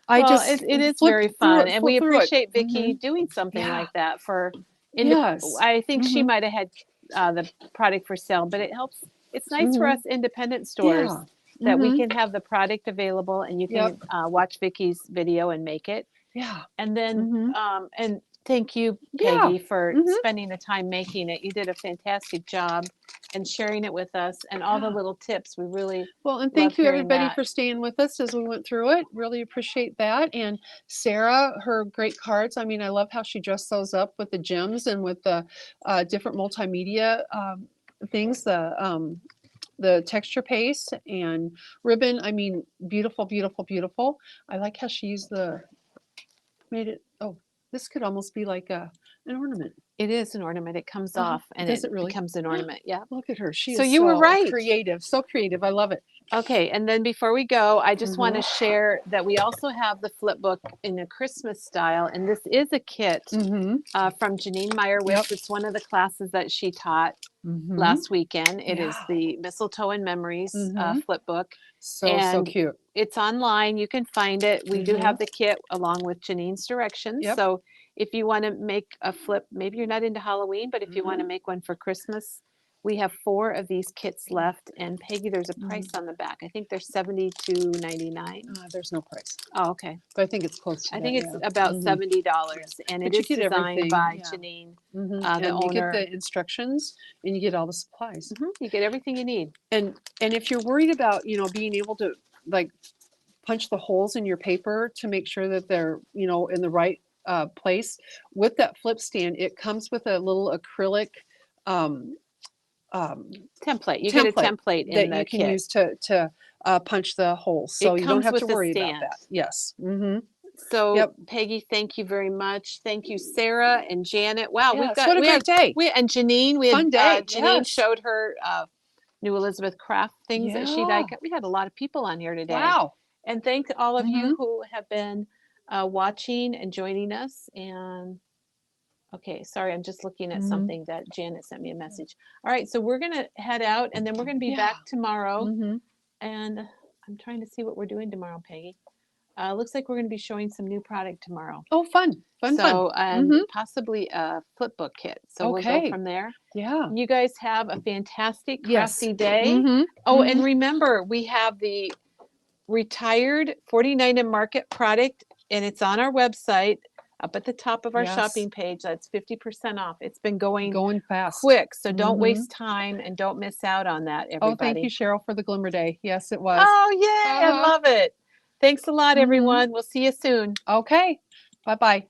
It is very fun, and we appreciate Vicki doing something like that for. I think she might have had the product for sale, but it helps. It's nice for us independent stores that we can have the product available, and you can watch Vicki's video and make it. Yeah. And then and thank you, Yeah. Peggy, for Mhm. spending the time making it. You did a fantastic job and sharing it with us and all the Yeah. little tips. We really Well, and love thank you hearing everybody that. for staying with us as we went through it. Really appreciate that. And Sarah, her great cards. I mean, I love how she dressed those up with the gems and with the different multimedia things. The texture paste and ribbon. I mean, beautiful, beautiful, beautiful. I like how she used made it. Oh, this could almost be like an ornament. It is an ornament. It comes Uh-huh. off and Does it it really? becomes an ornament. Yeah. Look at her. She So is you were so right. creative. So creative. I love it. Okay, and then before we go, I just want to Mhm. share that we also have the flip book in a Christmas style, and this is a kit Mm-hmm. from Janine Meyer, which Yep. it's one of the classes that she taught Mm-hmm. last weekend. It is Yeah. the Mistletoe and Memories Mhm. flip book. So And cute. it's online. You can find it. We do Mhm. have the kit along with Janine's directions. Yep. So if you want to make a flip, maybe you're not into Halloween, but if you want to Mhm. make one for Christmas, we have 4 of these kits left. And Peggy, there's a Mm-hmm. price on the back. I think they're $72.99. There's no price, Oh, okay. but I think it's close to I that. think it's Yeah. about Mhm. $70, and it But you is get designed everything. by Yeah. Janine, Mhm. the And you get owner. the instructions, and you get all the supplies. You get everything you need. And if you're worried about being able to like punch the holes in your paper to make sure that they're in the right place with that flip stand, it comes with a little acrylic um, Template. You get a template template in that the you can kit. use to punch the holes, so It you don't comes have to with a worry about stand. that. Yes. Mm-hmm. So Yep. Peggy, thank you very much. Thank you, Sarah and Janet. Wow, we've Yes. got What a great day. and Janine. We had Fun day. Janine Yes. showed her new Elizabeth craft things that she Yeah. dyed. We had a lot of people on here today. Wow. And thank all of you Mhm. who have been watching and joining us. And okay, sorry, I'm just looking at Mhm. something that Janet sent me a message. All right, so we're gonna head out, and then we're gonna be Yeah. back tomorrow. Mhm. And I'm trying to see what we're doing tomorrow, Peggy. Looks like we're going to be showing some new product tomorrow. Oh, fun. Fun. So, and Mhm. possibly a flip book kit. So we'll go Okay. from there. Yeah. You guys have a fantastic Yes. crafty day. Mhm. Oh, Mhm. and remember, we have the retired 49 and Market product, and it's on our website up at the top of our Yes. shopping page. That's 50% off. It's been going fast. quick, so don't Mhm. waste time and don't miss out on that, everybody. Oh, thank you, Cheryl, for the glimmer day. Yes, it was. Oh, yay! I Uh-huh. love it. Thanks a lot, Mhm. everyone. We'll see you soon. Okay. Bye-bye.